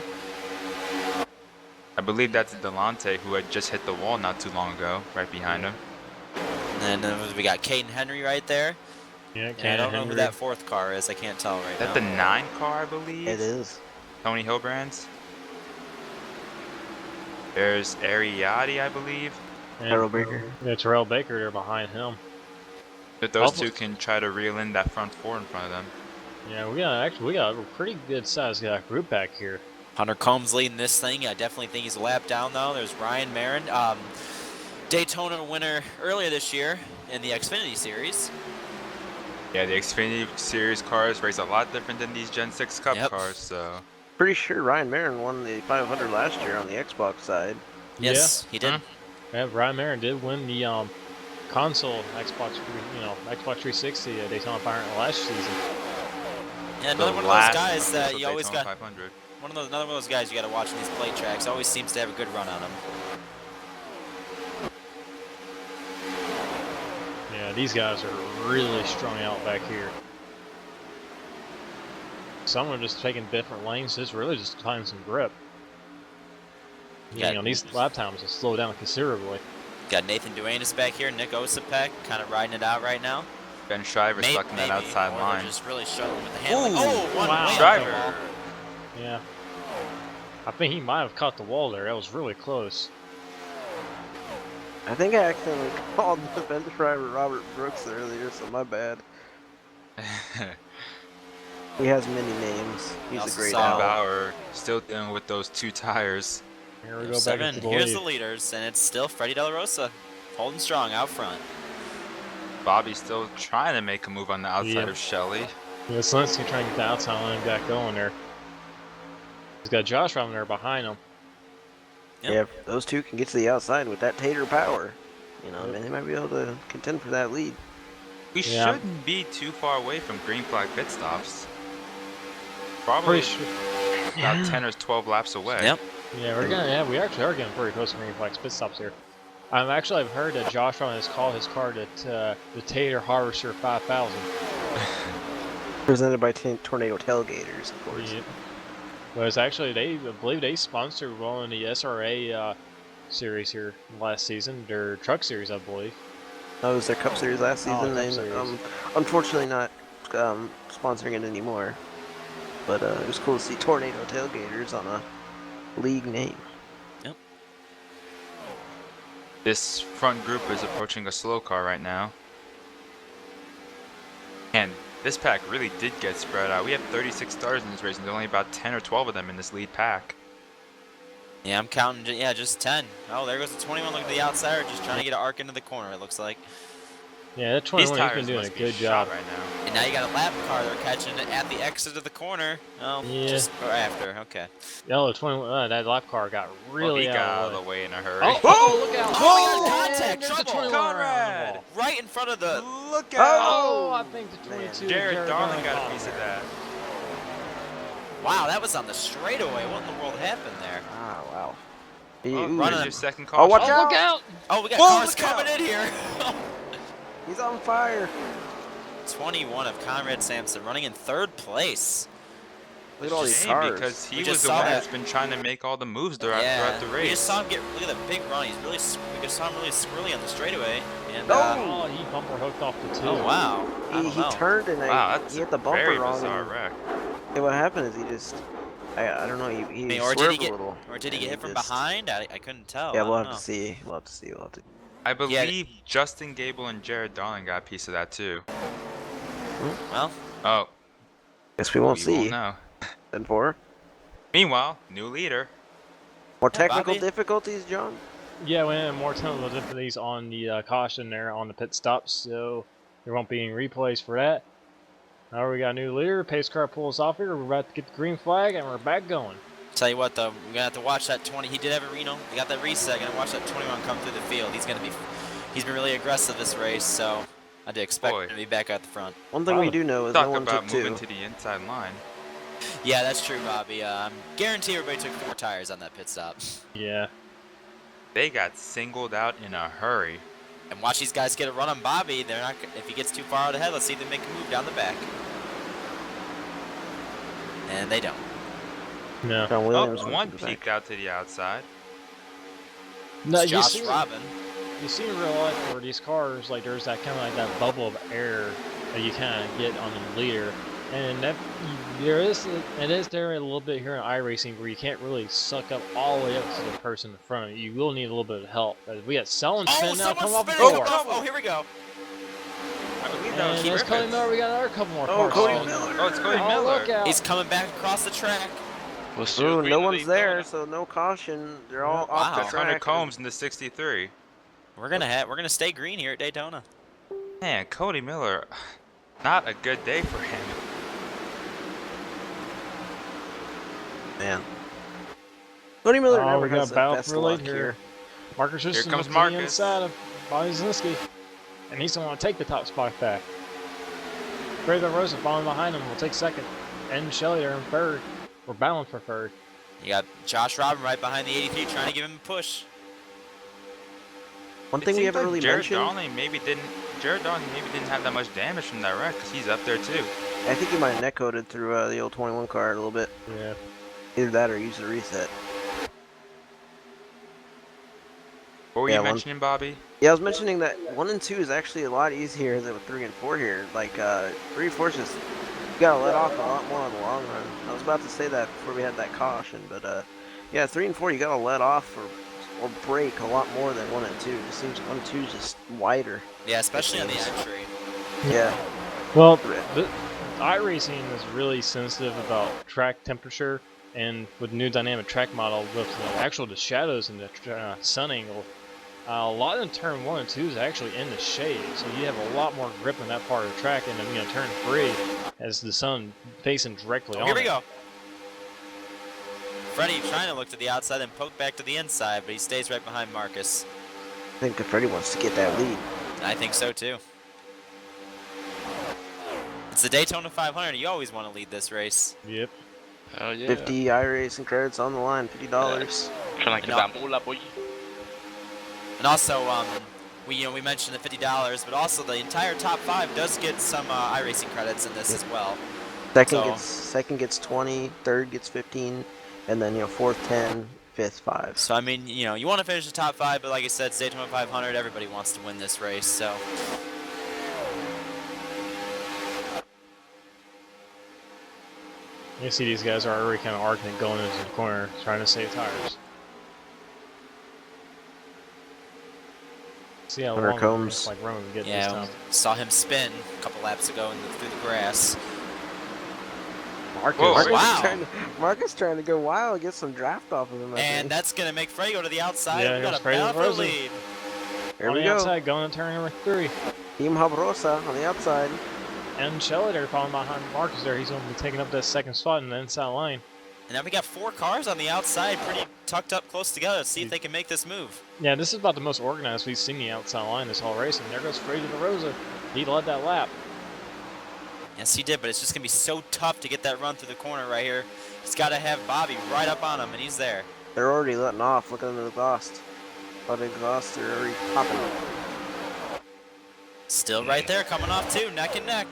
I believe that's Delonte who had just hit the wall not too long ago, right behind him. And then we got Caden Henry right there. Yeah, And I don't know who that 4th car is. I can't tell right Is that now. the 9 car, I believe? It is. Tony Hilbrand's. There's Ariati, I believe. Terrell Baker. Yeah, Terrell Baker there behind him. But those Almost. two can try to reel in that front 4 in front of them. Yeah, we got a pretty good sized group back here. Hunter Combs leading this thing. I definitely think he's a lap down, though. There's Ryan Marin, Daytona winner earlier this year in the Xfinity Series. Yeah, the Xfinity Series cars race a lot different than these Gen 6 Cup Yep. cars, so... Pretty sure Ryan Marin won the 500 last year on the Xbox side. Yes, he did. Huh? Yeah, Ryan Marin did win the console Xbox, Xbox 360 Daytona 500 last season. Yeah, another The one of those last guys that official you always Daytona got. 500. Another one of those guys you got to watch in these plate tracks. Always seems to have a good run on him. Yeah, these guys are really strung out back here. Some are just taking different lanes. It's really just finding some grip. Yeah. These lap times will slow down considerably. Got Nathan Duanis back here, Nick Osipek kind of riding it out right now. Ben Shriver stuck in that outside or line. They're just really struggling with the handling. Ooh, Oh, one wow. way off the Shriver. wall. Yeah. I think he might have caught the wall there. That was really close. I think I accidentally called the bench driver Robert Brooks earlier, so my bad. He has many names. He's a also great saw- owl. Bauer still dealing with those 2 tires. Here we go back Seven. into the Here's lead. the leaders, and it's still Freddie De La Rosa holding strong out front. Bobby's still trying to make a move on the outside Yep. of Shelley. Yeah, Slinsky trying to get the outside line back going there. He's got Josh Robin there behind him. Yep. Yeah, if those two can get to the outside with that tater power, you know, Yep. man, they might be able to contend for that lead. We Yeah. shouldn't be too far away from green flag pit stops. Probably Pretty sure. about 10 or 12 laps away. Yep. Yeah, we actually are getting pretty close to green flags pit stops here. Actually, I've heard that Josh Robin has called his car the Tater Harvester 5000. Presented by Tornado Tailgaters, of course. Yeah. But it's actually, I believe they sponsored one of the SRA series here last season, their truck series, I believe. That was their Cup Series last Oh, season. Cup and Series. unfortunately not sponsoring it anymore. But it was cool to see Tornado Tailgaters on a league name. This front group is approaching a slow car right now. And this pack really did get spread out. We have 36 stars in this race, and there's only about 10 or 12 of them in this lead pack. Yeah, I'm counting. Yeah, just 10. Oh, there goes the 21. Look at the outsider, just trying to get an arc into the corner. It looks like. Yeah, that These 21 has tires been doing a must be good shot job. right now. And now you got a lap car they're catching at the exit of the corner. Oh, Yeah. just or after. Okay. Yeah, the 21, that lap car got Well, really he got out out of of the way in a hurry. Oh, look out! Oh, we got And contact, there's the trouble. 21 around the Conrad! wall. Right in front of the. Look out! Oh, I think the 22. Jared Darling got a Darling piece of that. Wow, that was on the straightaway. What in the world happened there? Ah, wow. Oh, Ooh, running. there's your second Oh, caution. watch Oh, out! look out! Oh, we got Whoa, cars look coming out. in here. He's on fire. 21 of Conrad Sampson running in 3rd place. Look at all these Shame, cars. because he We was just the saw one that. that's been trying to make all the moves throughout the We race. just saw him get. Look at the big run. He's really. We just saw him really squirrely on the straightaway. And Oh, he bumper hooked off the 2. oh wow. I He don't know. turned and Wow, that's he hit the a bumper very wrong. bizarre And, wreck. yeah, what happened is he just, I don't know, he I mean, swerved or did he get? a little. Or did he and get hit from just- behind? I couldn't tell. Yeah, I we'll don't have know. to see. We'll have to see. We'll have to. I believe Justin Gable and Jared Darling got a piece of that too. Well, Oh, Guess we won't we see. won't know. Then 4. Meanwhile, new leader. More Yeah, technical Bobby. difficulties, John. Yeah, we have more technical difficulties on the caution there on the pit stops, so there won't be any replays for that. Now we got a new leader. Pace car pulls off here. We're about to get the green flag, and we're back going. tell you what though, we're gonna have to watch that 20. He did have a Reno. He got that reset. Gonna watch that 21 come through the field. He's been really aggressive this race, so I do expect Boy. him to be back at the front. One thing we Wow. do know is no Talk one about took 2. moving to the inside line. Yeah, that's true, Bobby. Guarantee everybody took 4 tires on that pit stop. Yeah. They got singled out in a hurry. And watch these guys get a run on Bobby. They're not. If he gets too far out ahead, let's see if they make a move down the back. And they don't. No. John Oh, Williams one went to the peeked back. out to the outside. No, It's you Josh see, Robin. you see in real life where these cars, like there's that kind of like that bubble of air that you kind of get on the leader, and that it is there a little bit here in iRacing where you can't really suck up all the way up to the person in front of you. You will need a little bit of help. We got Selling Oh, spin now come someone's off the spinning. door. Oh, here we go. I believe that was And there's Cody Griffiths. Miller. We got another couple more Oh, cars. Cody on. Miller. Oh, it's Cody Oh, Miller. look out. He's coming back across the track. What's Ooh, your no green one's Daytona? there, so no caution. They're all Yeah. off Wow. the That's track. Hunter Combs in the 63. We're gonna stay green here at Daytona. Man, Cody Miller, not a good day for him. Man. Cody Miller Oh, never we got has the battle best for luck lead here. here. Marcus Here Houston comes up to the Marcus. inside of Bobby Zielinski. And he's going to take the top spot back. Brandon Rosa following behind him will take second. And Shelley there in third. We're battling for third. You got Josh Robin right behind the 83, trying to give him a push. One It thing we seems haven't like really Jared mentioned, Darling maybe didn't have that much damage from that wreck because he's up there too. I think he might have netcoded through the old 21 car a little bit. Yeah. Either that or use the reset. What were Yeah, you one- mentioning, Bobby? Yeah, I was mentioning that 1 and 2 is actually a lot easier than with 3 and 4 here. Like, 3 and 4 is just, you gotta let off a lot more on the long run. I was about to say that before we had that caution, but yeah, 3 and 4 you gotta let off or brake a lot more than 1 and 2. It just seems 1 and 2 is just wider. Yeah, especially on the entry. Yeah. Well, iRacing is really sensitive about track temperature, and with the new dynamic track model with the shadows and the sun angle, a lot in turn 1 and 2 is actually in the shade, so you have a lot more grip in that part of the track, and then turn 3 has the sun facing directly on Here we it. go. Freddie trying to look to the outside and poke back to the inside, but he stays right behind Marcus. I think Freddie wants to get that lead. I think so too. It's the Daytona 500. You always want to lead this race. Yep. Hell yeah. 50 iRacing credits on the line, $50. Trying to get that moolah, boy. And also, we mentioned the $50, but also the entire top 5 does get some iRacing credits in this as well. Second gets 20, third gets 15, and then fourth 10, fifth 5. So I mean, you want to finish the top 5, but like I said, it's Daytona 500. Everybody wants to win this race, so. You see these guys are already kind of arcing it going into the corner, trying to save tires. See how Hunter long Combs. like Roman get this Yeah, time. saw him spin a couple laps ago through the grass. Marcus. Whoa, wow. Marcus trying to go wild, get some draft off of him. I And think. that's going to make Freddie go to the outside. Yeah, We got goes a Freddie battle for Rosa. lead. Here On we the go. outside, going into turn number 3. Team Habrosa on the outside. And Shelley there falling behind Marcus there. He's going to be taking up that second spot in the inside line. And now we got 4 cars on the outside, pretty tucked up close together. Let's see if they can make this move. Yeah, this is about the most organized we've seen the outside line this whole race. And there goes Freddie Rosa. He led that lap. Yes, he did, but it's just going to be so tough to get that run through the corner right here. He's got to have Bobby right up on him, and he's there. They're already letting off. Look at the exhaust. But exhaust, they're already popping. Still right there, coming off too, neck and neck.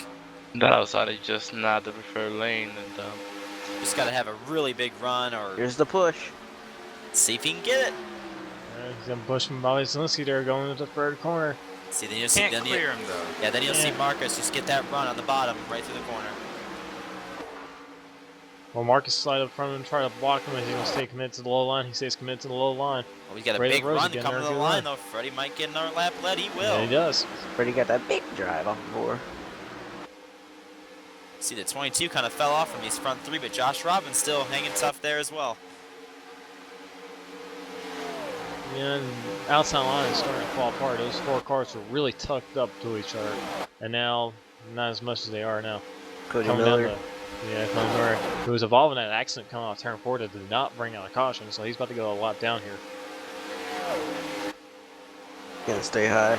That outside is just not the preferred lane, and Just got to have a really big run, or Here's the push. see if he can get it. He's going to push from Bobby Zielinski there going into the third corner. See, then you'll see. Can't Then clear him though. yeah, then you'll see Yeah. Marcus just get that run on the bottom, right through the corner. Well, Marcus slide up front and try to block him. He's going to stay committed to the low line. He stays committed to the low line. Well, he's got a Freddie big Rosa run getting coming there to the good line, run. though. Freddie might get another lap led. He will. Yeah, he does. Freddie got that big drive off the board. See, the 22 kind of fell off from these front 3, but Josh Robbins still hanging tough there as well. Yeah, and outside line is starting to fall apart. Those 4 cars were really tucked up to each other, and now not as much as they are now. Cody Coming Miller. down Cody Miller, who was involved in that accident coming off turn 4 that did not bring out a caution, so he's about to go a lap down here. Gonna stay high.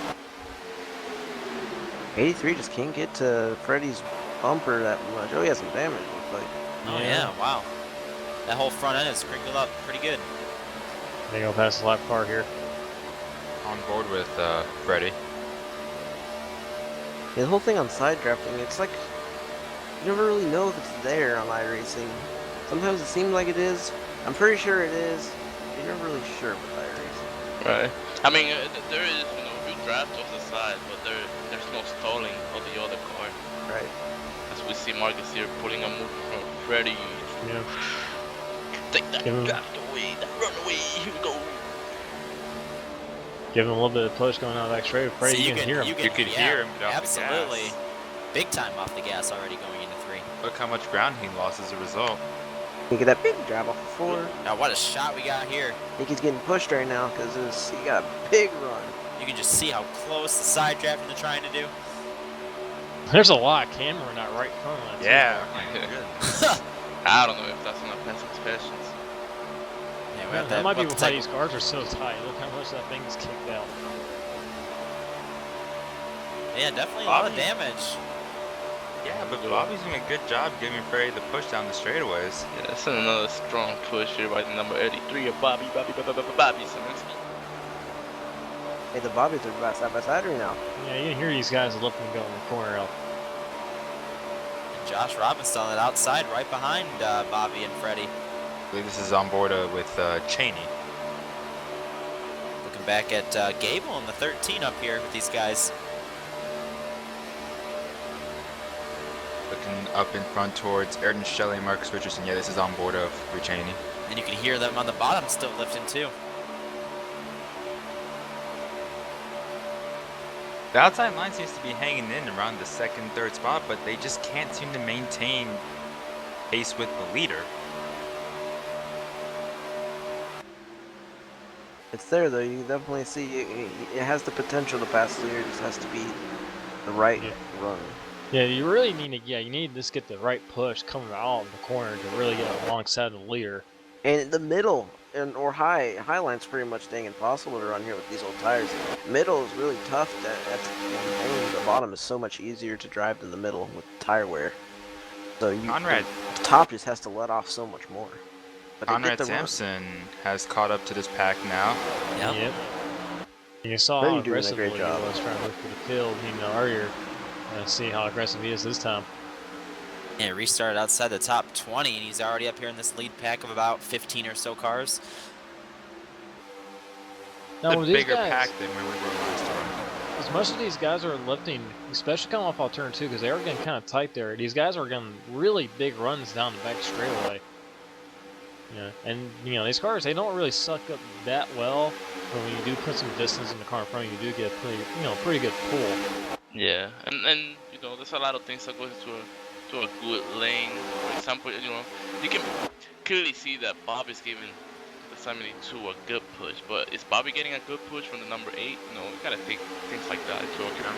83 just can't get to Freddie's bumper that much. Oh, he has some damage, looks like. Oh, yeah, wow. That whole front end is crinkled up pretty good. They go past the lap car here. On board with Freddie. Yeah, the whole thing on side drafting, it's like you never really know if it's there on iRacing. Sometimes it seems like it is. I'm pretty sure it is. You're never really sure with iRacing. right. I mean, there is you draft off the side, but there's no stalling of the other car. Right. As we see Marcus here pulling a move from Freddie. Yeah. Take that Give him- draft away, that run away. Here we go. Give him a little bit of push going out of that straight. Freddie, See, you can hear him. You could hear him get off the absolutely. gas. Big time off the gas already going into 3. Look how much ground he lost as a result. You get that big drive off the 4. Now, what a shot we got here. I think he's getting pushed right now because he got a big run. You can just see how close the side drafting they're trying to do. There's a lot of camera in that right front of that. Yeah. I don't know if that's enough pass inspections. Yeah, Yeah, that might be why these cars are so tight. Look how much that thing is kicked out. Yeah, definitely a lot of Bobby. damage. Yeah, but Bobby's doing a good job giving Freddie the push down the straightaways. Yeah, that's another strong push here by the number 83 of Bobby Zielinski. Hey, the Bobbies are side by side right now. Yeah, you can hear these guys looking to go in the corner out. And Josh Robinson on that outside right behind Bobby and Freddie. I believe this is on board with Cheney. Looking back at Gable in the 13 up here with these guys. Looking up in front towards Ayrton Shelley and Marcus Richardson. Yeah, this is on board of Cheney. And you can hear them on the bottom still lifting too. The outside line seems to be hanging in around the second, third spot, but they just can't seem to maintain pace with the leader. It's there though. You definitely see it has the potential to pass the leader. It just has to be the right run. Yeah, you really need to. Yeah, you need to just get the right push coming out of the corner to really get alongside the leader. And the middle or high line's pretty much dang impossible to run here with these old tires. Middle is really tough. That's one thing. The bottom is so much easier to drive than the middle with tire wear. So Conrad, the top just has to let off so much more. But Conrad Sampson has caught up to this pack now. Yep. You saw Brady how doing a aggressive great he job. was trying to look for the field, earlier. See how aggressive he is this time. Yeah, restarted outside the top 20, and he's already up here in this lead pack of about 15 or so cars. Now, a these bigger guys, pack than where we were last time. as much as these guys are lifting, especially coming off turn 2, because they are getting kind of tight there. These guys are getting really big runs down the back straightaway. Yeah, and these cars, they don't really suck up that well, but when you do put some distance in the car in front of you, you do get a pretty good pull. Yeah, and there's a lot of things that goes to a good lane. For example, you can clearly see that Bob is giving the 72 a good push, but is Bobby getting a good push from the number 8? You gotta take things like that into account.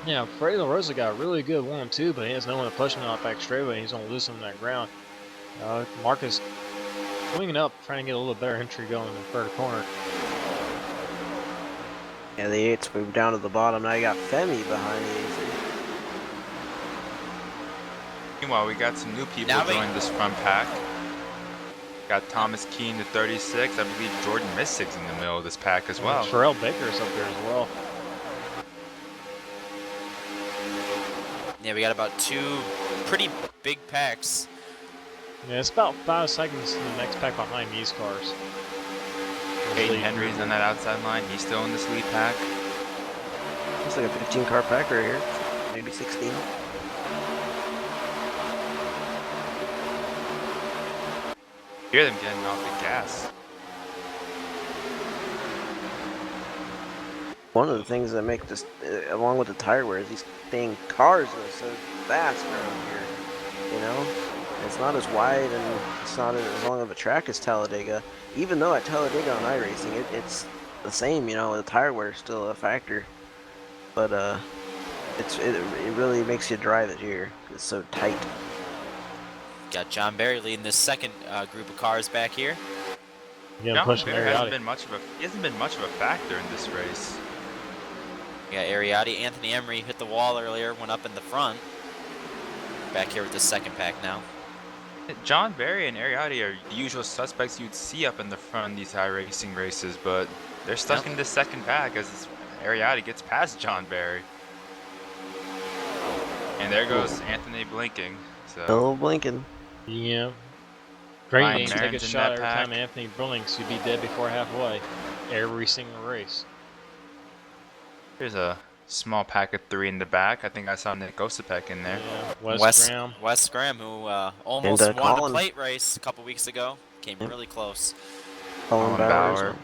Yeah, Freddie LaRosa got a really good 1-2, but he has no one to push him out back straightaway. He's going to lose some of that ground. Marcus swinging up, trying to get a little better entry going in the third corner. Yeah, the 8's moved down to the bottom. Now you got Femi behind the 8. Meanwhile, we got some new people Now joining this front pack. Got Thomas Keane to 36. I believe Jordan Missig's in the middle of this pack as well. Terrell Baker's up there as well. Yeah, we got about 2 pretty big packs. Yeah, it's about 5 seconds to the next pack behind these cars. Hayden Henry's on that outside line. He's still in this lead pack. Looks like a 15-car pack right here. Maybe 16. Hear them getting off the gas. One of the things that make this, along with the tire wear, is these dang cars are so fast around here. It's not as wide and it's not as long of a track as Talladega. Even though at Talladega on iRacing, it's the same. The tire wear is still a factor. But it really makes you drive it here. It's so tight. Got John Barry leading this second group of cars back here. Yeah, push He hasn't been much of a factor in this race. We got Ariati. Anthony Emery hit the wall earlier, went up in the front. Back here with the second pack now. John Barry and Ariati are the usual suspects you'd see up in the front of these iRacing races, but they're stuck in the second pack as Ariati gets past John Barry. And there goes Anthony blinking. So. Still blinking. Yeah. Great Ryan name to take a Marin's in shot that every pack. time Anthony blinks. You'd be dead before halfway. Every single race. Here's a small pack of 3 in the back. I think I saw Nick Osipek in there. Yeah, Wes Graham, who almost And, won Colin. a plate race a couple weeks ago. Came really close. Colin Bauer.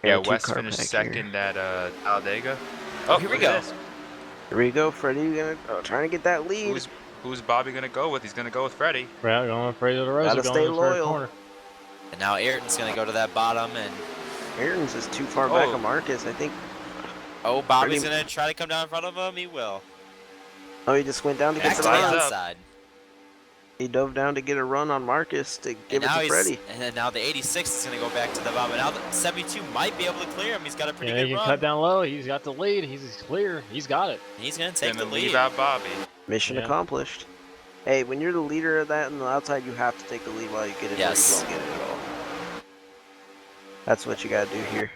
Yeah, a Wes 2-car finished pack second here. at Talladega. Oh, here we look at go. this. Here we go, Freddie. Trying to get that lead. Who's Bobby gonna go with? He's gonna go with Freddie. Right, going Freddie LaRosa Gotta going stay in the third loyal. corner. And now Ayrton's going to go to that bottom. And Ayrton's is too far back Oh. of Marcus. I think. oh, Bobby's Freddie- going to try to come down in front of him. He will. Oh, he just went down to Back get to the the Slides run. up. outside. He dove down to get a run on Marcus to give And it now to Freddie. and then now the 86 is going to go back to the bottom. And now the 72 might be able to clear him. He's got a pretty Yeah, he good can run. cut down low. He's got the lead. He's clear. He's got it. He's going to take the Gonna lead. leave out Bobby. Mission Yeah. accomplished. Hey, when you're the leader of that on the outside, you have to take the lead while you get it, Yes. or you won't get it at all. That's what you gotta do here.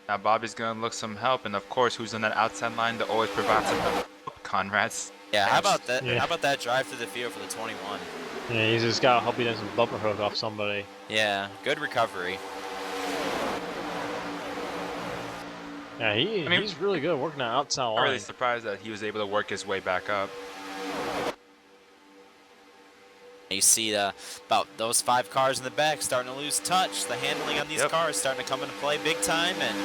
Now Bobby's gonna look some help, and of course, who's on that outside line to always provide some help? Conrad's. Yeah, how about that? Yeah. How about that drive through the field for the 21? Yeah, he's just got to hope he doesn't bumper hook off somebody. Yeah, good recovery. Yeah, I mean- he's really good working that outside I'm line. really surprised that he was able to work his way back up. You see about those 5 cars in the back starting to lose touch. The handling on these cars starting to come into play big time, and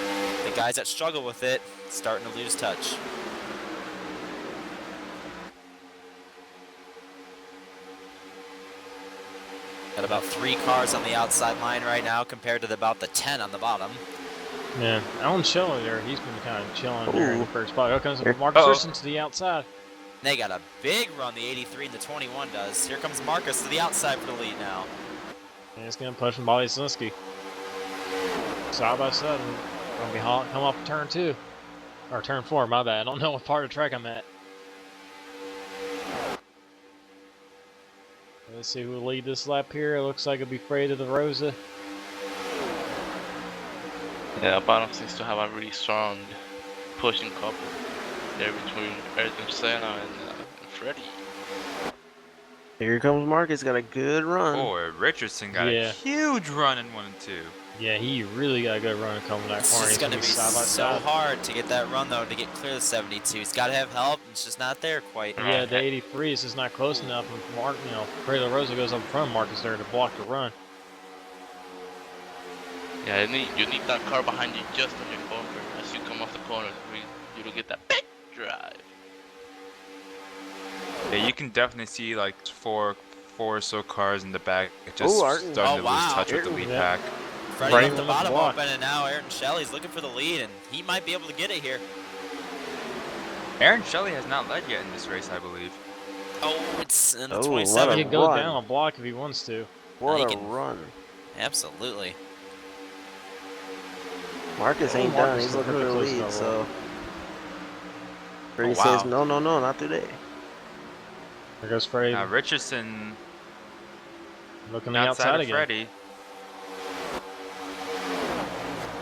the guys that struggle with it starting to lose touch. Got about 3 cars on the outside line right now compared to about the 10 on the bottom. Yeah, Alan Shelley there, he's been kind of chilling there in the first spot. Here comes Here. Marcus Richardson to the outside. They got a big run, the 83 and the 21 does. Here comes Marcus to the outside for the lead now. And it's going to push from Bobby Zielinski. Side by side, going to be come off turn 2. Or turn 4, my bad. I don't know what part of the track I'm at. Let's see who will lead this lap here. It looks like it'll be Freya de Rosa. Yeah, bottom seems to have a really strong pushing couple there between Ayrton Senna and Freddie. Here comes Marcus, got a good run. Boy, Richardson got a huge run in 1 and 2. Yeah, he really got a good run coming that corner. It's going to be so hard to get that run, though, to get clear the 72. He's got to have help, and it's just not there quite. Yeah, the 83 is just not close enough. And Mark, Freya de Rosa goes up in front of Marcus there to block the run. Yeah, you need that car behind you just on your bumper as you come off the corner for you to get that big drive. Yeah, you can definitely see like four or so cars in the back just starting to lose touch with the lead pack. Freddie left the bottom open, and now Ayrton Shelley's looking for the lead, and he might be able to get it here. Aaron Shelley has not led yet in this race, I believe. Oh, it's in the 27. He can go down a block if he wants to. What a run. Absolutely. Marcus ain't done. He's looking for the lead, so. Freddie says, no, not today. There goes Freddie. Now Richardson looking outside again. Freddie.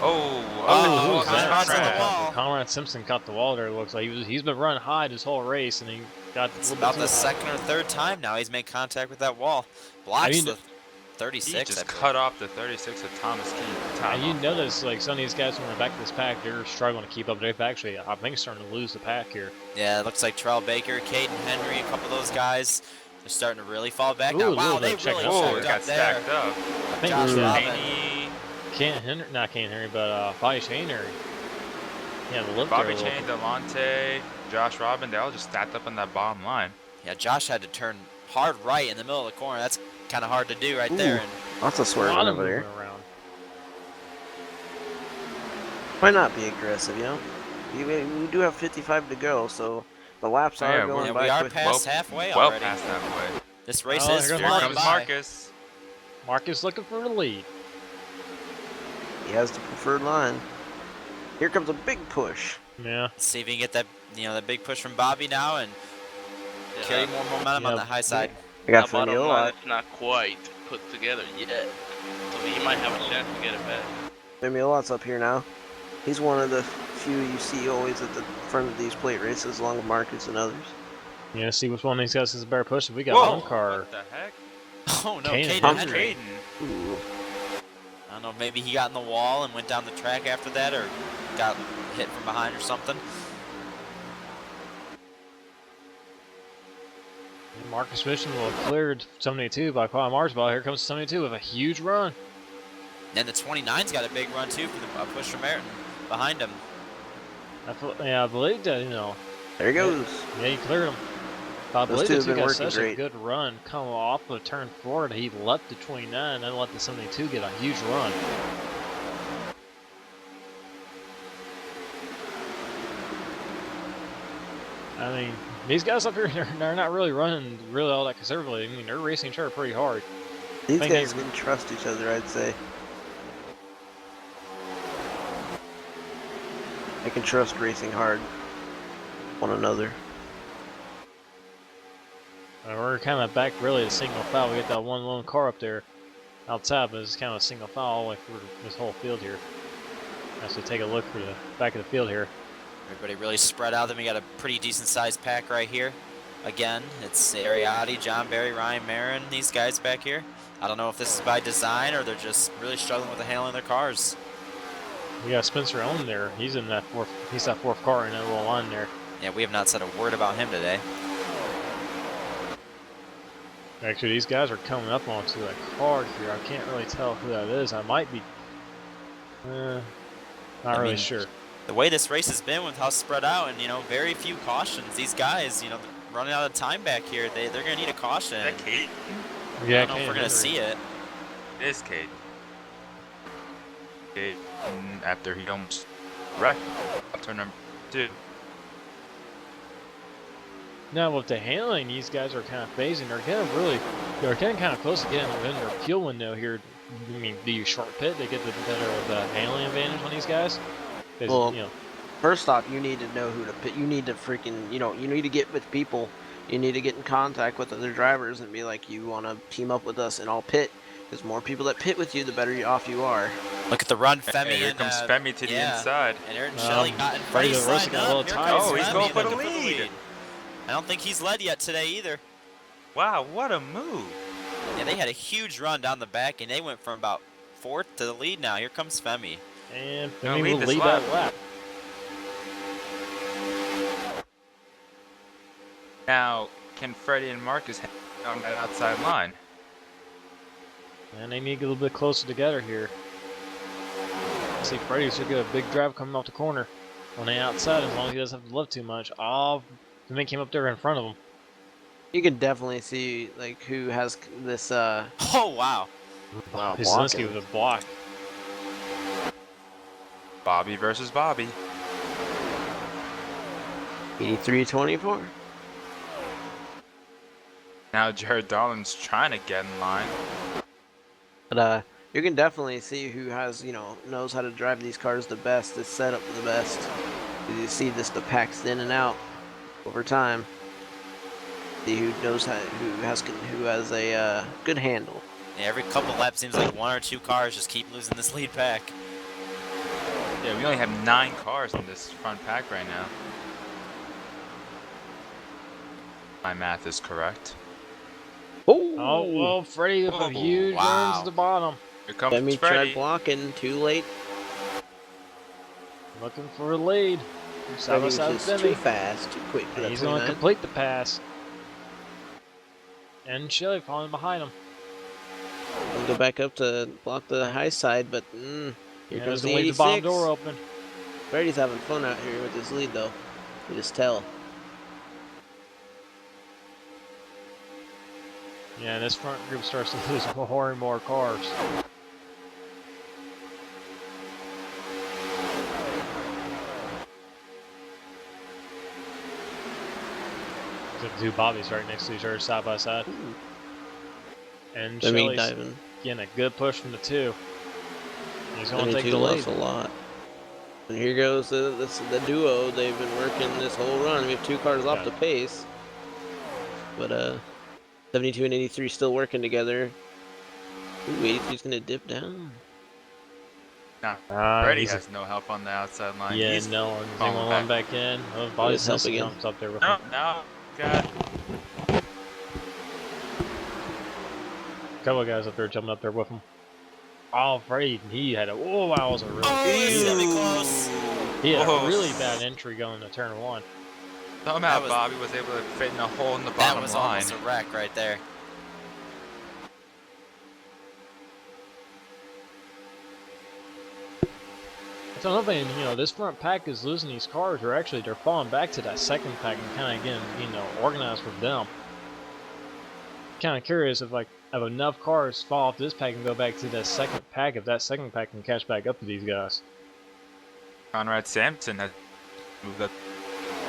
Who's that? Conrad Simpson caught the wall there. It looks like he's been running high this whole race, and he got. It's about the 2nd or 3rd time now he's made contact with that wall. Blocks the 36. He just cut off the 36 of Thomas King. You notice like some of these guys from the back of this pack, they're struggling to keep up. They've actually, I think, starting to lose the pack here. Yeah, it looks like Terrell Baker, Caden Henry, a couple of those guys. They're starting to really fall back. Ooh, now, wow, they really got stacked up. I think Josh Robin. Not Can't Henry, but Bobby Shaner. Yeah, the lift Bobby Chain, Delonte, Josh Robin, they all just stacked up on that bottom line. Yeah, Josh had to turn hard right in the middle of the corner. That's kind of hard to do right there. And lots of swerving over there. Why not be aggressive, we do have 55 to go, so the laps are going by. We are quick. past halfway already. Well past halfway. This race is here comes Marcus. Marcus looking for the lead. He has the preferred line. Here comes a big push. Yeah. Let's see if he can get that, that big push from Bobby now and carry more momentum on the high side. I got bottom line, it's not quite put together yet, so he might have a chance to get it back. Famiolot's up here now. He's one of the few you see always at the front of these plate races, along with Marcus and others. Yeah, see which one of these guys is a better push. We got one car. What the heck? Oh no, Caden Henry. Ooh. I don't know, maybe he got in the wall and went down the track after that, or got hit from behind or something. Marcus Mission will have cleared 72 by Kyle Marsball. Here comes 72 with a huge run. And the 29's got a big run too for the push from Ayrton behind him. I believe that, There he goes. Yeah, he cleared him. I Those believe two the have two been got working such great. a good run coming off of turn 4 that he left the 29 and then let the 72 get a huge run. I mean, these guys up here, they're not really running really all that conservatively. I mean, they're racing each other pretty hard. These guys can trust each other, I'd say. They can trust racing hard one another. We're kind of back really to single file. We got that one lone car up there outside, but it's kind of a single file all the way through this whole field here. As we take a look for the back of the field here. Everybody really spread out. Then we got a pretty decent sized pack right here. Again, it's Ariati, John Barry, Ryan Marin, these guys back here. I don't know if this is by design or they're just really struggling with the handling of their cars. We got Spencer Owen there. He's in that fourth car in that little line there. Yeah, we have not said a word about him today. Actually, these guys are coming up onto a car here. I can't really tell who that is. I might be. Not really mean, sure. The way this race has been with how spread out and, you know, very few cautions. These guys, you know, running out of time back here. They're going to need a caution. Is that Kate? Yeah, I don't know if we're going to see it. It is Kate. Kate, after he almost wrecked turn number 2. Now with the handling, these guys are kind of phasing. They're getting kind of close to getting within their fuel window here. I mean, do you short pit to get the better of the handling advantage on these guys? Well, you know, first off, you need to know who to pit. You need to freaking, you know, you need to get with people. You need to get in contact with other drivers and be like, you want to team up with us and I'll pit. Because more people that pit with you, the better off you are. Look at the run, And Femi. here comes Femi to the inside. And Ayrton Shelley got in Freddie Freddie's DeRosa side got a little up. Here tired. comes Oh, he's Femi going for the looking lead. I don't think he's led yet today either. Wow, what a move. Yeah, they had a huge run down the back, and they went from about 4th to the lead now. Here comes Femi. and Gonna Femi lead will this lead lap. that lap. Now, can Freddie and Marcus hang on that outside line? And they need to get a little bit closer together here. I see Freddie should get a big drive coming off the corner on the outside as long as he doesn't have to lift too much. Oh, Femi came up there in front of him. You can definitely see like who has this Oh, wow. wow, Zelensky blocking. with a block. Bobby versus Bobby. 83-24. Now Jared Darling's trying to get in line. But you can definitely see who has, you know, knows how to drive these cars the best, is set up the best. You see this, the packs in and out over time. See who knows how, who has a good handle. Yeah, every couple laps seems like 1 or 2 cars just keep losing this lead pack. Yeah, we only have 9 cars in this front pack right now. My math is correct. Oh, well, Freddie with a huge wow. runs at the bottom. Here comes Femi Freddie. tried blocking, too late. Looking for a lead. Side by Femi side was with just too Femi. fast, too quick for And that he's going to 29. complete the pass. And Shelley following behind him. I'll go back up to block the high side, but here Yeah, comes to the leave 86. the bottom door open. Brady's having fun out here with his lead, though. You just tell. Yeah, this front group starts to lose more and more cars. The two Bobbies right next to each other, side by side. And I mean, Shelley's diving. getting a good push from the two. He's going to take 72 the lead. lost a lot. And here goes the duo. They've been working this whole run. We have 2 cars off Yeah. the pace. But 72 and 83 still working together. Ooh, 83's gonna dip down. Nah, Ah, Freddie he's a- has no help on the outside line. Yeah, He's no one's falling going one back in. Oh, Bobby's help again. jumps up there with No, him. no, God. Couple of guys up there jumping up there with him. Oh, Freddie, he had a. Oh, wow, that was a really. Oh, it's gonna be close. He had Whoa. a really bad entry going to turn 1. Somehow That was- Bobby was able to fit in a hole in the That bottom was line. almost a wreck right there. That's another thing, you know, this front pack is losing these cars, or actually they're falling back to that second pack and kind of getting, you know, organized with them. Kind of curious if enough cars fall off this pack and go back to that second pack, if that second pack can catch back up to these guys. Conrad Sampson has moved up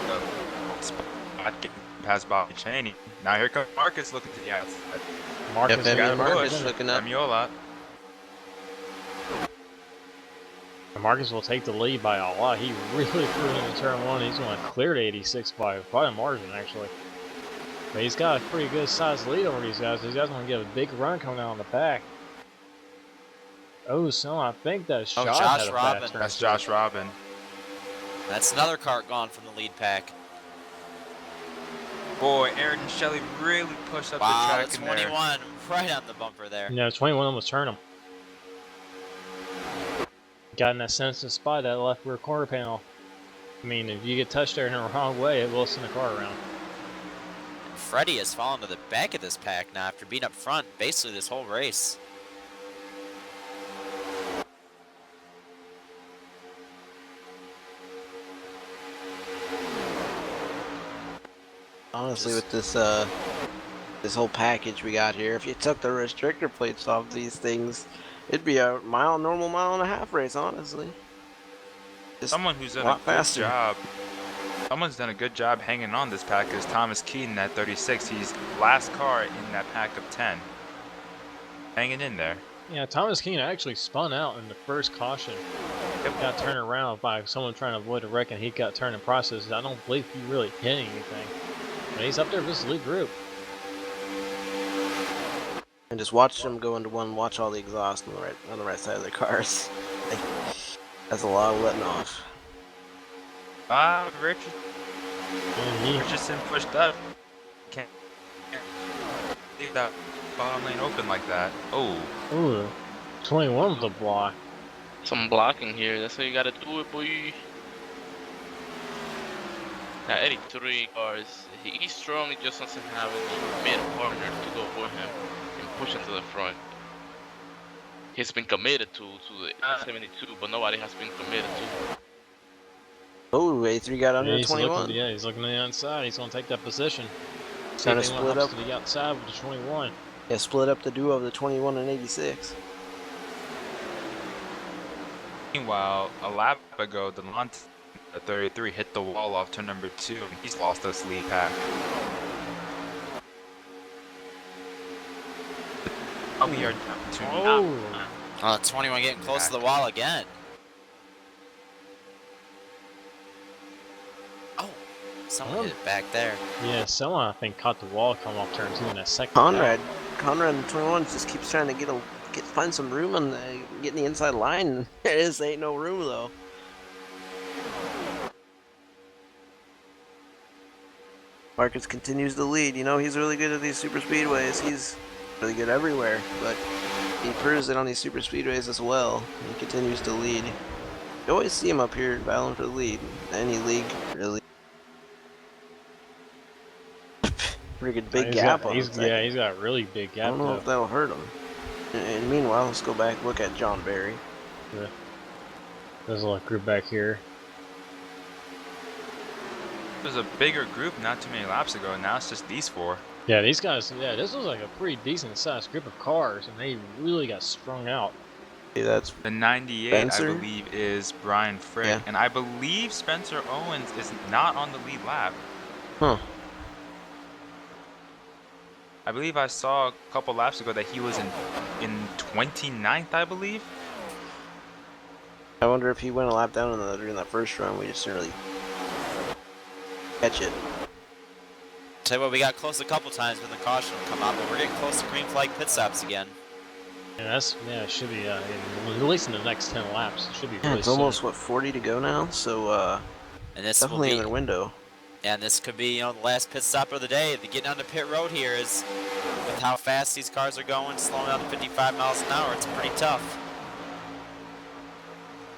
the spot, getting past Bobby Cheney. Now here comes Marcus looking to the outside. Marcus Femi got and a Marcus push. looking up. Amiola. And Marcus will take the lead by a lot. He really threw it into turn 1. He's going to clear to 86 by quite a margin, actually. But he's got a pretty good sized lead over these guys. These guys want to get a big run coming out on the back. Oh, so I think that's Oh, Josh Josh had a Robin. fast turn. That's Josh Robin. That's another cart gone from the lead pack. Boy, Ayrton Shelley really pushed up Wow, the that's track in there. 21 right on the bumper there. No, 21 almost turned him. Got in that sensitive spot, that left rear quarter panel. I mean, if you get touched there in the wrong way, it will send the car around. Freddie has fallen to the back of this pack now after being up front basically this whole race. Honestly, with this this whole package we got here, if you took the restrictor plates off these things, it'd be a normal mile and a half race, honestly. Just Someone who's a done a lot good faster. job. Someone's done a good job hanging on this pack is Thomas Keaton at 36. He's last car in that pack of 10. Hanging in there. Yeah, Thomas Keane actually spun out in the first caution. Got turned around by someone trying to avoid a wreck, and he got turned in process. I don't believe he really hit anything. But he's up there with this lead group. And just watch them go into one. Watch all the exhaust on the right side of their cars. That's a lot of letting off. Richardson pushed up. Can't leave that bottom lane open like that. Oh. Ooh, 21 with the block. Some blocking here. That's how you gotta do it, boy. Now 83 cars. He's strong. He just doesn't have any mid partner to go for him and push him to the front. He's been committed to the 72, but nobody has been committed to. Oh, A3 got under He's 21. looking, he's looking to the outside. He's going to take that position. Trying to See if split anyone hops up. to the outside with the 21. Yeah, split up the duo of the 21 and 86. Meanwhile, a lap ago, Delonte at 33 hit the wall off turn number 2, and he's lost this lead pack. We are down to Oh, 21 getting close to the wall again. Oh, someone hit it back there. yeah, someone I think caught the wall come off turn 2 in that second. Conrad in the 21 just keeps trying to find some room on getting the inside line. There just ain't no room though. Marcus continues to lead. You know, he's really good at these super speedways. He's really good everywhere, but he proves it on these super speedways as well. He continues to lead. You always see him up here battling for the lead. Any league, really. Pretty good big gap on him. Yeah, he's got a really big I gap. don't know if that'll hurt him. And meanwhile, let's go back and look at John Barry. Yeah. There's a little group back here. There's a bigger group not too many laps ago, now it's just these 4. Yeah, these guys, yeah, this was like a pretty decent sized group of cars, and they really got strung out. See, that's The 98, Spencer? I believe, is Brian Frick, Yeah. and I believe Spencer Owens is not on the lead lap. huh. I believe I saw a couple laps ago that he was in 29th, I believe. I wonder if he went a lap down during that first run. We just didn't really catch it. Tell you what, we got close a couple times when the caution will come out, but we're getting close to green flag pit stops again. And it should be, at least in the next 10 laps, it should be Yeah, really it's soon. almost, what, 40 to go now? So, And this definitely will in be, their window. and this could be, the last pit stop of the day. The getting onto pit road here is, with how fast these cars are going, slowing down to 55 miles an hour, it's pretty tough.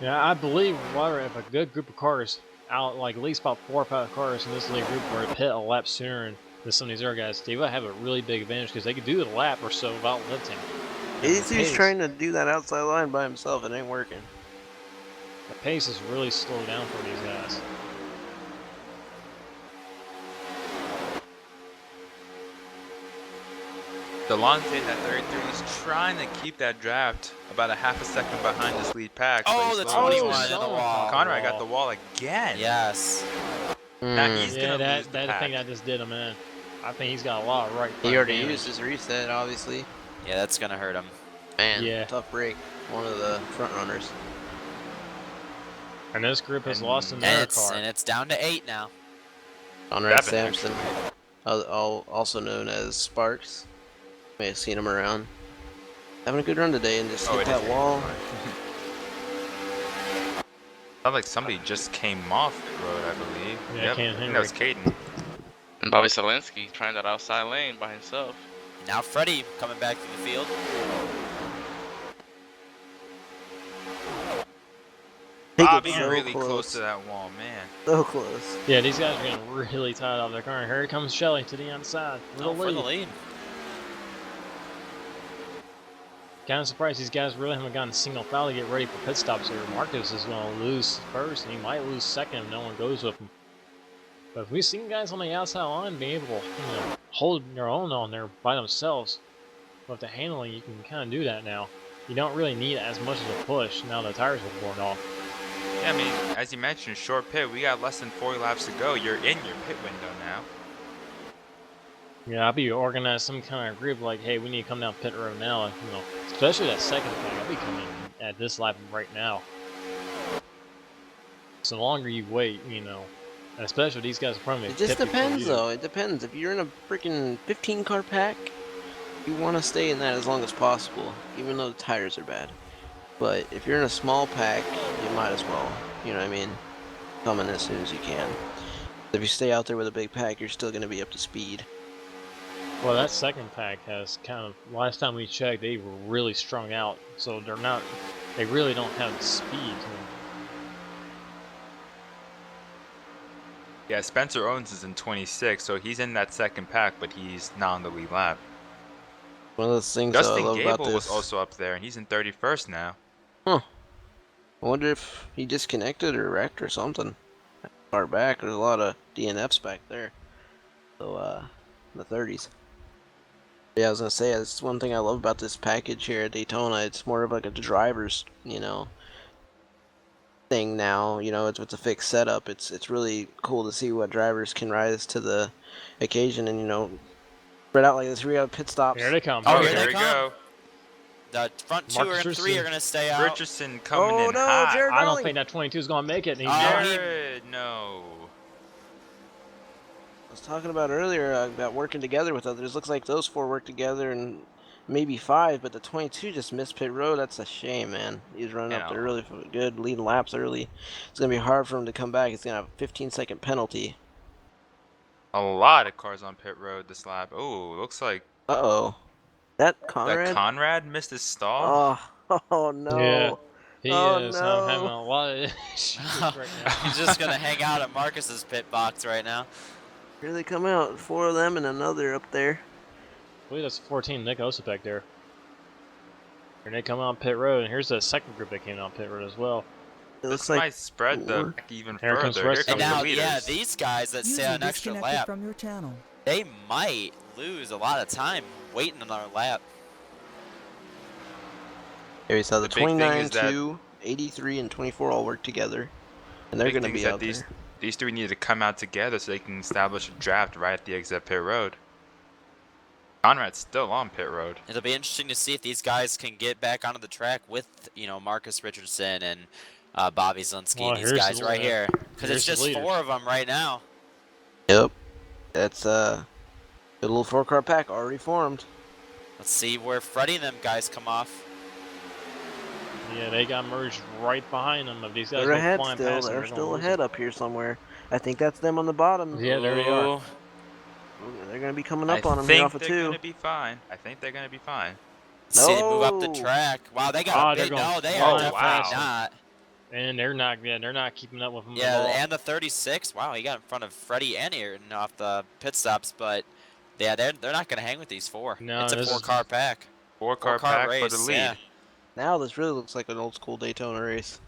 Yeah, I believe if a good group of cars out, like at least about 4 or 5 cars in this league group were to hit a lap sooner than some of these other guys, they would have a really big advantage because they could do the lap or so without lifting. He's trying to do that outside line by himself. It ain't working. The pace is really slowed down for these guys. Delonte at 33 is trying to keep that draft about a half a second behind this lead pack. Oh, but the he's slowly 21 going. in the wall. Conrad got the wall again. Yes. Now he's Yeah, gonna lose that the I pack. think that just did him in. I think he's got a lot of right. He front already damage. used his reset, obviously. Yeah, that's going to hurt him. Man, Yeah. tough break. One of the front runners. And this group has And- lost in And their it's, car. and it's down to 8 now. Conrad Bevan, Sampson, also known as Sparks. May have seen him around. Having a good run today and just hit it that is. wall. Sounds like somebody just came off the road, I believe. Yeah, Yep, Ken I think that was Caden. And Bobby Zelensky trying that outside lane by himself. Now Freddie coming back to the field. Take it be So really close close. to that wall, man. So close. Yeah, these guys are getting really tired out of their car. Here comes Shelly to the inside. Oh, for the lead. Kind of surprised these guys really haven't gotten a single foul to get ready for pit stops here. Marcus is going to lose first, and he might lose second if no one goes with him. But if we've seen guys on the outside line be able to hold their own on there by themselves with the handling, you can kind of do that now. You don't really need as much as a push now the tires have worn off. Yeah, I mean, as you mentioned, short pit. We got less than 40 laps to go. You're in your pit window now. Yeah, I'll be organizing some kind of group like, hey, we need to come down pit road now. Especially that second thing. I'll be coming at this lap right now. So the longer you wait, and especially these guys are probably. It just depends, though. It depends. If you're in a freaking 15 car pack, you want to stay in that as long as possible, even though the tires are bad. But if you're in a small pack, you might as well, you know what I mean, come in as soon as you can. If you stay out there with a big pack, you're still going to be up to speed. Well, that second pack has kind of, last time we checked, they were really strung out, so they really don't have the speed. Yeah, Spencer Owens is in 26, so he's in that second pack, but he's not on the lead lap. One of those things I Justin love about Gable this. was also up there, and he's in 31st now. Huh. I wonder if he disconnected or wrecked or something. Far back, there's a lot of DNFs back there. So, in the 30s. Yeah, I was gonna say, that's one thing I love about this package here at Daytona. It's more of like a driver's, thing now. It's a fixed setup. It's really cool to see what drivers can rise to the occasion and spread out like this. We have pit stops. Here they come. Oh, here here we they go. The front Marcus three are going to stay out. Richardson coming Oh in no, hot. Jared I don't Darling. think that 22 is going to make it. And he's Oh, not. Jared, no. I was talking about earlier about working together with others. Looks like those 4 work together and maybe 5, but the 22 just missed pit road. That's a shame, man. He's running up there really good, leading laps early. It's going to be hard for him to come back. He's going to have a 15-second penalty. A lot of cars on pit road this lap. Oh, looks like Uh-oh. That Conrad? that Conrad missed his stall. Oh no. Yeah. He Oh, is no. having a lot of issues right now. He's just going to hang out at Marcus's pit box right now. Here they come out. 4 of them and another up there. I believe that's 14 Nick Osipek there. Here they come on pit road, and here's the second group that came on pit road as well. It looks This like might spread the 4. pack even Here comes further. Here Rusty. comes And now, the leaders. yeah, these guys that stay on an extra lap, from your channel. they might lose a lot of time waiting another lap. Here we saw the The big thing 29, is that- 2, 83, and 24 all work together. And they're Big going to thing is be that out there. these 3 need to come out together so they can establish a draft right at the exit pit road. Conrad's still on pit road. It'll be interesting to see if these guys can get back onto the track with, Marcus Richardson and Bobby Zielinski Well, and these here's guys the right leader. here. Because Here's it's the just leaders. 4 of them right now. Yep. That's a good little 4-car pack already formed. Let's see where Freddie and them guys come off. Yeah, they got merged right behind them. If these guys They're go ahead flying still. past them, They're they're gonna still lose ahead them. up here somewhere. I think that's them on the bottom. Yeah, there they are. Ooh. They're going to be coming up I on them here think off of they're 2. gonna be fine. I think they're gonna be fine. Let's see, they move up the No. track. Wow, they got Oh, a they're big. going No, they flying are definitely fast. not. And they're not keeping up with them Yeah, at all. and the 36. Wow, he got in front of Freddie and Ayrton off the pit stops, but yeah, they're not going to hang with these 4. No, it's a this is- 4-car pack. 4-car 4-car pack race, for the lead. yeah. Now this really looks like an old school Daytona race.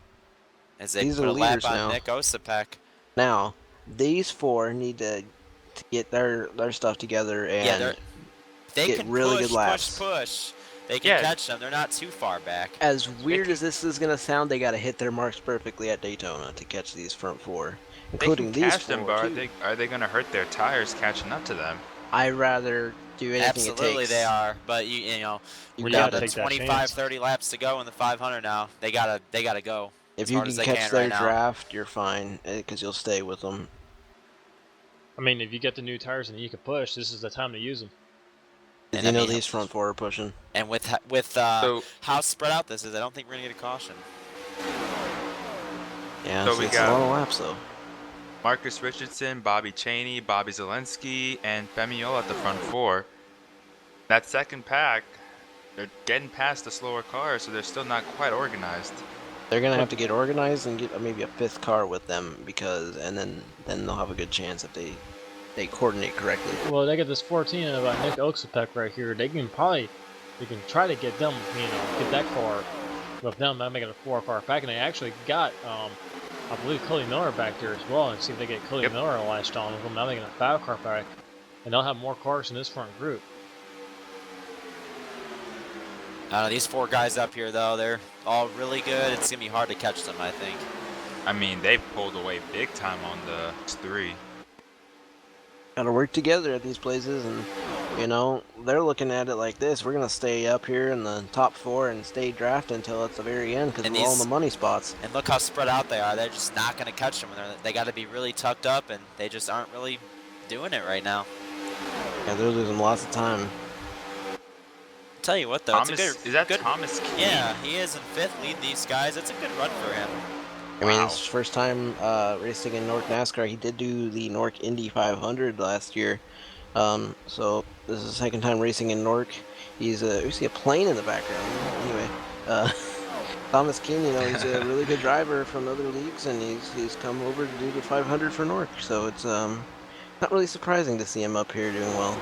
As they These are put a the lap leaders on now. Nick Osipek. Now, these 4 need to get their stuff together Yeah, and they get can really push, good laps. push. They can Yeah. catch them. They're not too far back. as weird as this is going to sound, they got to hit their marks perfectly at Daytona to catch these front 4, They including can these catch 4 them, but too. are they gonna hurt their tires catching up to them? I'd rather do anything Absolutely, it takes. they are. But you know, You We down gotta to take that 25, chance. 30 laps to go in the 500 now. They gotta go. If as you hard can as they catch can their right now. draft, you're fine because you'll stay with them. I mean, if you get the new tires and you can push, this is the time to use them. Because And you I know mean, these front 4 are pushing. And with So how spread out this is, I don't think we're gonna get a caution. Yeah, So so we it's got- a lot of laps though. Marcus Richardson, Bobby Chaney, Bobby Zielinski, and Femiola at the front 4. That second pack, they're getting past the slower cars, so they're still not quite organized. They're gonna have to get organized and get maybe a 5th car with them because, and then they'll have a good chance if they coordinate correctly. Well, they got this 14 of Nick Oxapek right here. They can try to get them, get that car with them. That make it a 4-car pack, and they actually got, I believe, Cody Miller back there as well, and see if they get Cody Miller latched on with them. Now they get a 5-car pack, and they'll have more cars in this front group. These 4 guys up here, though, they're all really good. It's going to be hard to catch them, I think. I mean, they pulled away big time on the X3. Gotta work together at these places, and they're looking at it like this: we're gonna stay up here in the top 4 and stay drafted until it's the very end because we're all in the money spots. And look how spread out they are. They're just not gonna catch them. They got to be really tucked up, and they just aren't really doing it right now. Yeah, they're losing lots of time. Tell you what, though, Thomas, it's a good, is that Thomas Key? Yeah, he is in 5th, lead these guys. It's a good run for him. I mean, it's his first time racing in NORC NASCAR. He did do the NORC Indy 500 last year. So this is his 2nd time racing in NORC. We see a plane in the background. Anyway, Thomas Keane, he's a really good driver from other leagues, and he's come over to do the 500 for NORC. So it's not really surprising to see him up here doing well.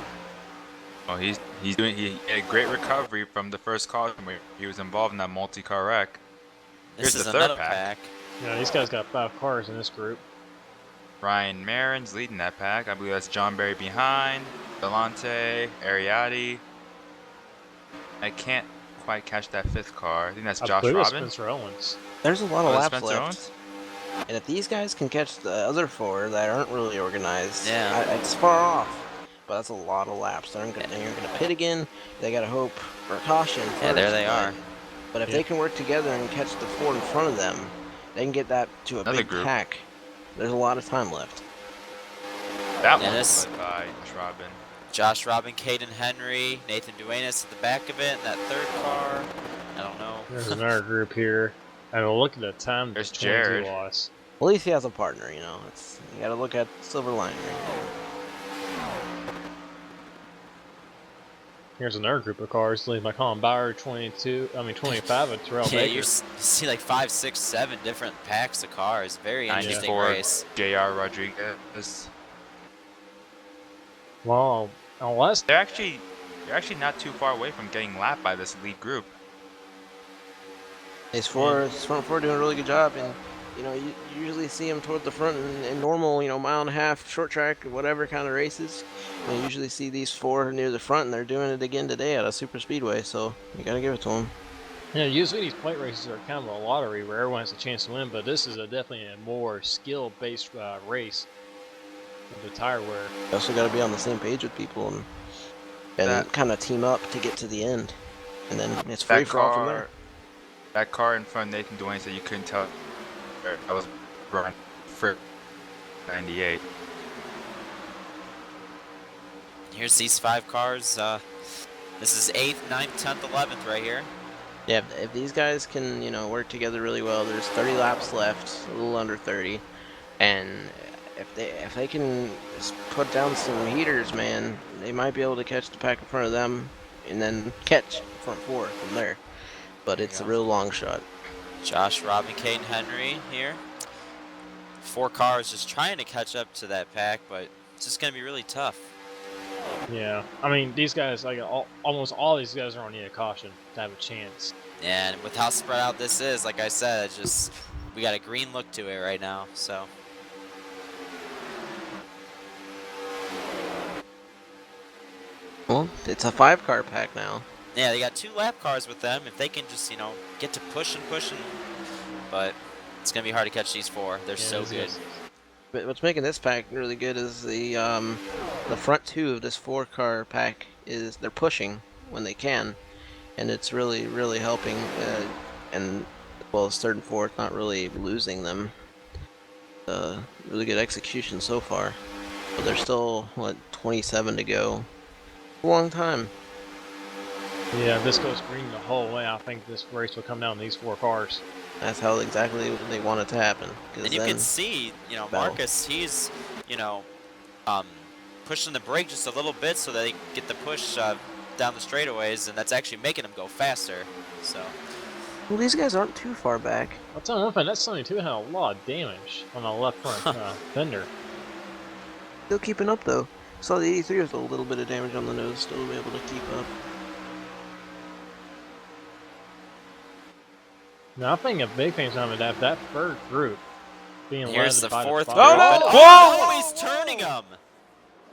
Oh, he had a great recovery from the first caution where he was involved in that multi-car wreck. This Here's is the 3rd another pack. Yeah, these guys got 5 cars in this group. Ryan Marin's leading that pack. I believe that's John Berry behind. Delante, Ariati. I can't quite catch that 5th car. I think that's Josh believe it's Robin. Spencer Owens. There's a lot of laps Spencer left. Owens? And if these guys can catch the other 4 that aren't really organized, Yeah. it's far off. But that's a lot of laps. They're gonna pit again. They gotta hope for caution. Yeah, there they are. But if they can work together and catch the 4 in front of them, they can get that to a big pack. There's a lot of time left. That one was led by Josh Robin. Josh Robin, Caden Henry, Nathan Duenas at the back of it, and that 3rd car. I don't know. There's another group here. I mean, look at the time. There's Jared. Loss. Well, at least he has a partner, you gotta look at silver lining right there. Here's another group of cars led by Colin Bauer, 25 at Terrell Yeah, Baker. you see like 5, 6, 7 different packs of cars. Very interesting 94 race. JR Rodriguez. Well, unless They're actually not too far away from getting lapped by this lead group. His front 4 doing a really good job, and you usually see them toward the front in normal, 1.5-mile short track or whatever kind of races. You usually see these 4 near the front, and they're doing it again today at a super speedway. So you gotta give it to them. Yeah, usually these plate races are kind of a lottery where everyone has a chance to win, but this is definitely a more skill-based race with the tire wear. You also got to be on the same page with people and kind of team up to get to the end, and then it's free for all from there. That car in front of Nathan Dwayne said you couldn't tell. I was running for 98. Here's these 5 cars. This is 8th, 9th, 10th, 11th right here. Yeah, if these guys can, work together really well, there's 30 laps left, a little under 30, and if they can put down some heaters, man, they might be able to catch the pack in front of them, and then catch front 4 from there. But it's a real long shot. Josh Robin, Caden Henry here. 4 cars just trying to catch up to that pack, but it's just gonna be really tough. Yeah, I mean, these guys, almost all these guys are on need a caution to have a chance. And with how spread out this is, like I said, it's just we got a green look to it right now. So Well, it's a 5-car pack now. yeah, they got 2 lap cars with them. If they can just get to pushing, but it's gonna be hard to catch these 4. They're so good. But what's making this pack really good is the front 2 of this 4-car pack is they're pushing when they can, and it's really helping. And well, as 3rd and 4th, not really losing them. Really good execution so far. But there's still 27 to go. A long time. Yeah, if this goes green the whole way, I think this race will come down to these 4 cars. That's how exactly they want it to happen. And you can see, Marcus, he's, pushing the brake just a little bit so that they get the push down the straightaways, and that's actually making him go faster. So Well, these guys aren't too far back. I'll tell you one thing, that 72 had a lot of damage on the left front fender. Still keeping up though. Saw the 83 with a little bit of damage on the nose, still be able to keep up. Now, I think a big thing's on that third group being Here's the led by fourth the group. five. and- no! Oh, no, he's turning him.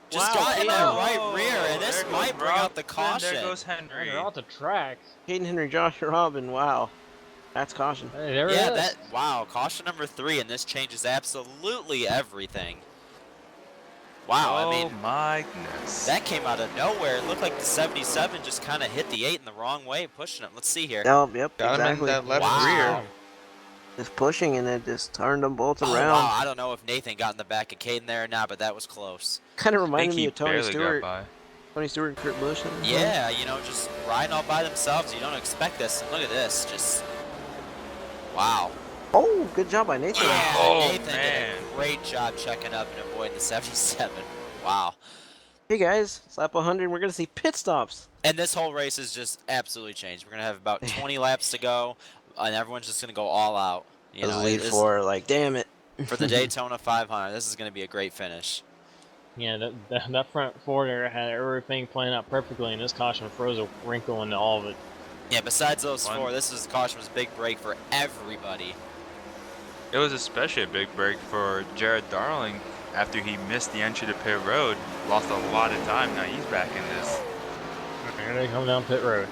Just Wow, got in Caden. that right rear, and this There goes might bring out the Robin, caution. There goes And Henry. they're off the track. Caden Henry, Josh Robin, wow. That's caution. Hey, there Yeah, it is. wow, caution number 3, and this changes absolutely everything. Wow, I mean, Oh my goodness. that came out of nowhere. It looked like the 77 just kind of hit the 8 in the wrong way, pushing it. Let's see here. Oh, yep, Got him in exactly. that left Wow. rear. Just pushing and it just turned them both Oh, around. wow, I don't know if Nathan got in the back of Caden there or not, but that was close. Kind of I think reminded me he of Tony barely Stewart. got by. Tony Stewart and Kurt Busch. Yeah, you know, just riding all by themselves. You don't expect this. And look at this, just wow. Oh, good job by Nathan. Yeah, Oh, Nathan did man. a great job checking up and avoiding the 77. Wow. Hey guys, slap 100. We're gonna see pit stops. And this whole race is just absolutely changed. We're gonna have about 20 laps to go, and everyone's just gonna go all out. You Those know, lead this- four, like, damn it. for the Daytona 500. This is gonna be a great finish. Yeah, that front four there had everything playing out perfectly, and this caution froze a wrinkle into all of it. Yeah, besides those One. 4, this is caution was a big break for everybody. It was especially a big break for Jared Darling after he missed the entry to pit road. Lost a lot of time. Now he's back in this. Here they come down pit road.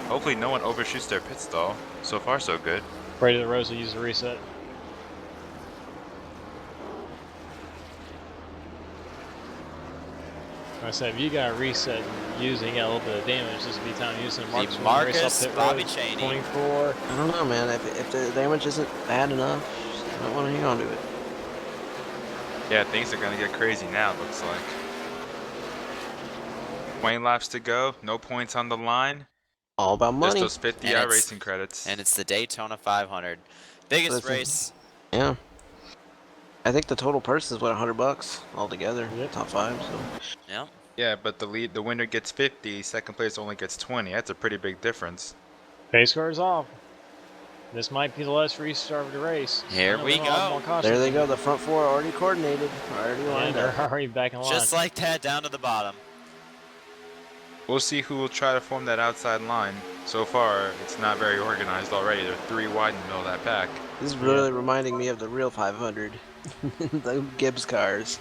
Hopefully no one overshoots their pit stall. So far so good. Brady the Rose will use the reset. Like I said, if you got a reset using a little bit of damage, this would be time to use some Marcus. Marcus, Bobby Cheney. 24. I don't know, man. If the damage isn't bad enough, I don't want to hang on to it. Yeah, things are gonna get crazy now, it looks like. 20 laps to go, no points on the line. All about Just money. those 50 And it's- iRacing credits. And it's the Daytona 500. Biggest Listen. race. Yeah. I think the total purse is what, $100 altogether. Yep. Top 5. So Yeah. Yeah, but the winner gets 50, second place only gets 20. That's a pretty big difference. Pace car's off. This might be the last restart of the race. Here we go. there they go. The front four are already coordinated, already And lined they're up. already back in line. Just like that, down to the bottom. We'll see who will try to form that outside line. So far, it's not very organized already. They're 3 wide in the middle of that pack. This is really reminding me of the real 500, the Gibbs cars.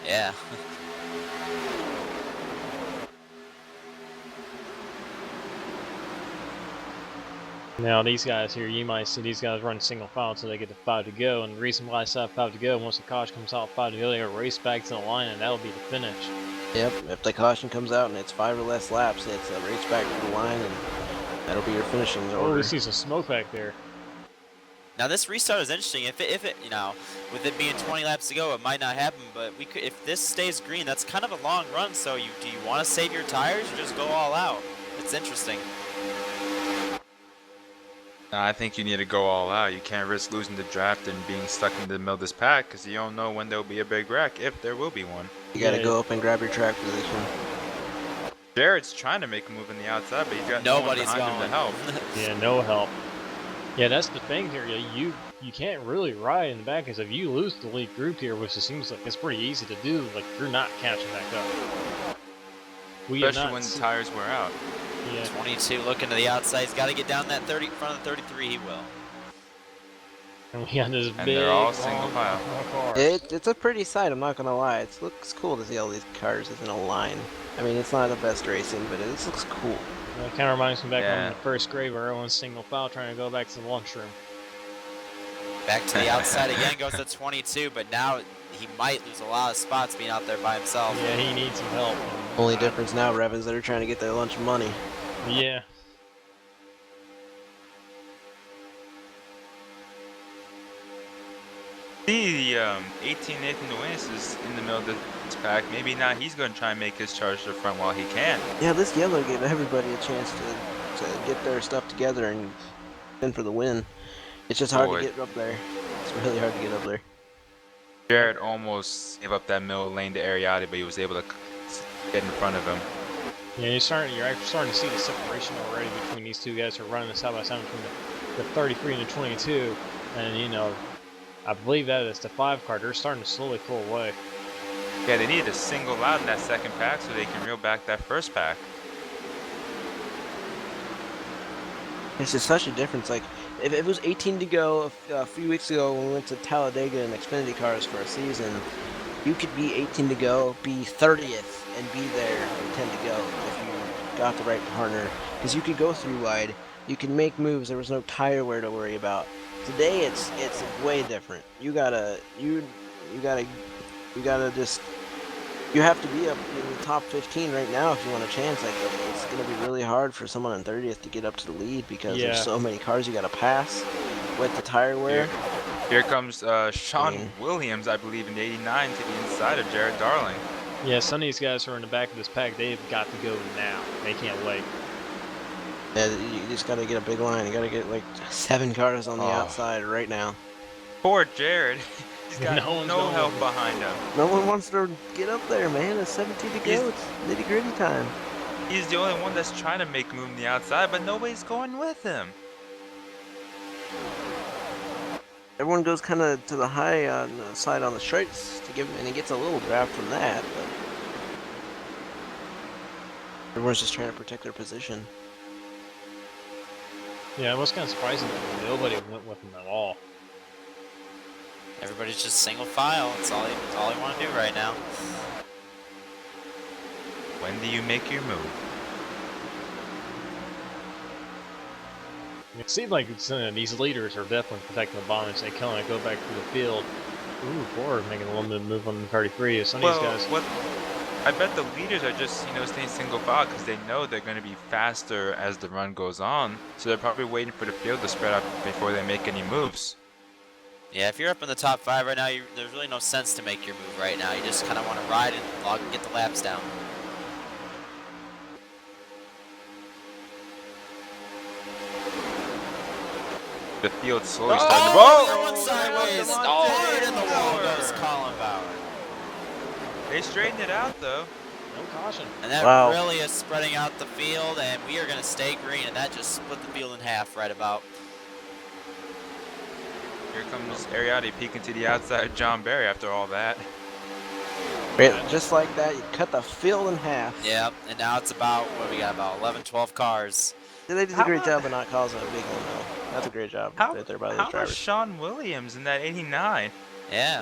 Yeah. Now these guys here, you might see these guys run single file until they get to 5 to go, and the reason why I said 5 to go, once the caution comes out 5 to go, they race back to the line, and that'll be the finish. Yep, if the caution comes out and it's 5 or less laps, it's a race back to the line, and that'll be your finishing Oh, order. we see some smoke back there. Now this restart is interesting. If it, you know, with it being 20 laps to go, it might not happen. But we could, if this stays green, that's kind of a long run. So do you want to save your tires or just go all out? It's interesting. I think you need to go all out. You can't risk losing the draft and being stuck in the middle of this pack because you don't know when there'll be a big wreck, if there will be one. You gotta Yeah. go up and grab your track position. Jared's trying to make a move in the outside, but he's got no one Nobody's behind him to going. help. Yeah, no help. Yeah, that's the thing here. You can't really ride in the back, because if you lose the lead group here, which it seems like it's pretty easy to do, like you're not catching back up. We have Especially not when the se- tires wear out. Yeah, 22 looking to the outside. He's got to get down that 30 in front of the 33. He will. and we got this And big they're all long single file. car. It's a pretty sight, I'm not gonna lie. It looks cool to see all these cars in a line. I mean, it's not the best racing, but it looks cool. It kind of reminds me back Yeah. when the first grade where everyone's single file trying to go back to the lunchroom. Back to the outside again. Goes to 22, but now he might lose a lot of spots being out there by himself. Yeah, he needs some help. Only difference now, Revens, that are trying to get their lunch money. Yeah. See the 18 Nathan Nunes is in the middle of this pack. Maybe now he's going to try and make his charge to the front while he can. Yeah, this yellow gave everybody a chance to get their stuff together and in for the win. It's just hard Boy. to get up there. It's really hard to get up there. Jared almost gave up that middle lane to Ariati, but he was able to get in front of him. Yeah, you're actually starting to see the separation already between these two guys who are running the side by side between the 33 and the 22, and you know, I believe that is the 5 car. They're starting to slowly pull away. Yeah, they needed to single out in that second pack so they can reel back that first pack. It's just such a difference. Like, if it was 18 to go a few weeks ago when we went to Talladega in Xfinity cars for a season, you could be 18 to go, be 30th, and be there at 10 to go if you got the right partner. Because you could go through wide, you can make moves. There was no tire wear to worry about. Today, it's way different. You gotta just. You have to be up in the top 15 right now if you want a chance. Like, it's going to be really hard for someone in 30th to get up to the lead because there's so many cars you got to pass with the tire wear. Here comes Sean Williams, I believe, in the 89 to the inside of Jared Darling. Yeah, some of these guys who are in the back of this pack, they've got to go now. They can't wait. Yeah, you just got to get a big line. You got to get like 7 cars on the outside right now. Poor Jared. He's got no help behind him. No one wants to get up there, man. It's 17 to go. It's nitty-gritty time. He's the only one that's trying to make a move on the outside, but nobody's going with him. Everyone goes kind of to the high on the side on the straights to give him, and he gets a little draft from that. But everyone's just trying to protect their position. Yeah, it was kind of surprising that nobody went with him at all. Everybody's just single file. That's all you want to do right now. When do you make your move? It seems like these leaders are definitely protecting the bottom as they kind of go back to the field. Ooh, Ford making a little bit of move on the 33. Some of these guys. I bet the leaders are just, staying single file because they know they're going to be faster as the run goes on. So they're probably waiting for the field to spread out before they make any moves. Yeah, if you're up in the top 5 right now, there's really no sense to make your move right now. You just kind of want to ride and get the laps down. The field's slowly starting to... Whoa! One sideways! Hard in the wall goes Colin Bauer. They straightened it out, though. No caution. And that really is spreading out the field, and we are going to stay green, and that just split the field in half right about. Here comes Ariati peeking to the outside of John Barry after all that. Just like that, you cut the field in half. Yeah, and now it's about, what we got, about 11, 12 cars. Yeah, they did a great job of not causing a big one, though. That's a great job right there by those drivers. How was Sean Williams in that 89? Yeah,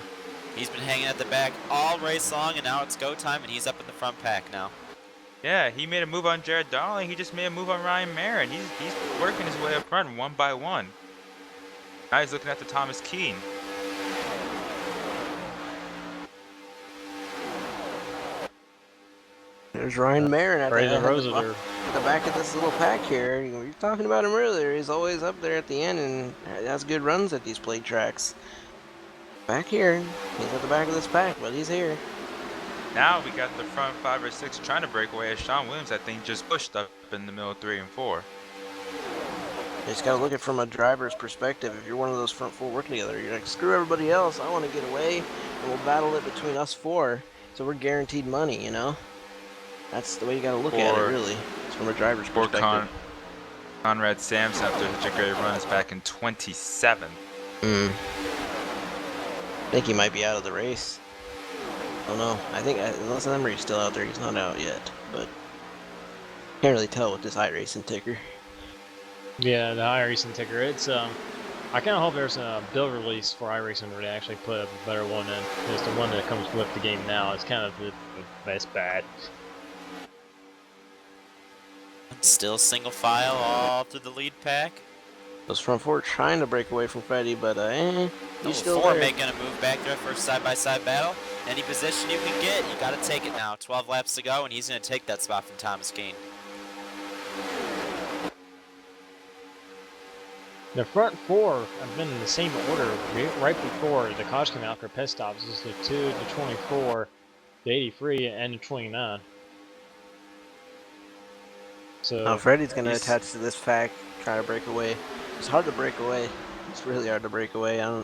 he's been hanging at the back all race long, and now it's go time, and he's up in the front pack now. Yeah, he made a move on Jared Darling. He just made a move on Ryan Marin. He's working his way up front one by one. Now he's looking at the Thomas Keene. There's Ryan Marin at the back of this little pack here. You were talking about him earlier. He's always up there at the end and has good runs at these plate tracks. Back here, he's at the back of this pack, but he's here. Now we got the front 5 or 6 trying to break away as Sean Williams, I think, just pushed up in the middle 3 and 4. You just gotta look at it from a driver's perspective. If you're one of those front 4 working together, you're like, screw everybody else. I want to get away, and we'll battle it between us 4. So we're guaranteed money, you know. That's the way you gotta look at it, really. It's from a driver's perspective. Conrad Sampson, after such a great run, is back in 27th. I think he might be out of the race. I don't know. I think unless Emery's still out there, he's not out yet. But can't really tell with this iRacing ticker. Yeah, the iRacing ticker. It's I kind of hope there's a bill release for iRacing where they actually put a better one in. Because the one that comes with the game now is kind of the best bad. Still single file all through the lead pack. Those front 4 trying to break away from Freddie, but he's still Ford there. making a move back there for a side-by-side battle. Any position you can get, you got to take it now. 12 laps to go, and he's going to take that spot from Thomas Keene. The front 4 have been in the same order right before the caution came out for pit stops. This is the 2, the 24, the 83, and the 29. So now Freddie's going to attach to this pack, try to break away. It's hard to break away. It's really hard to break away. I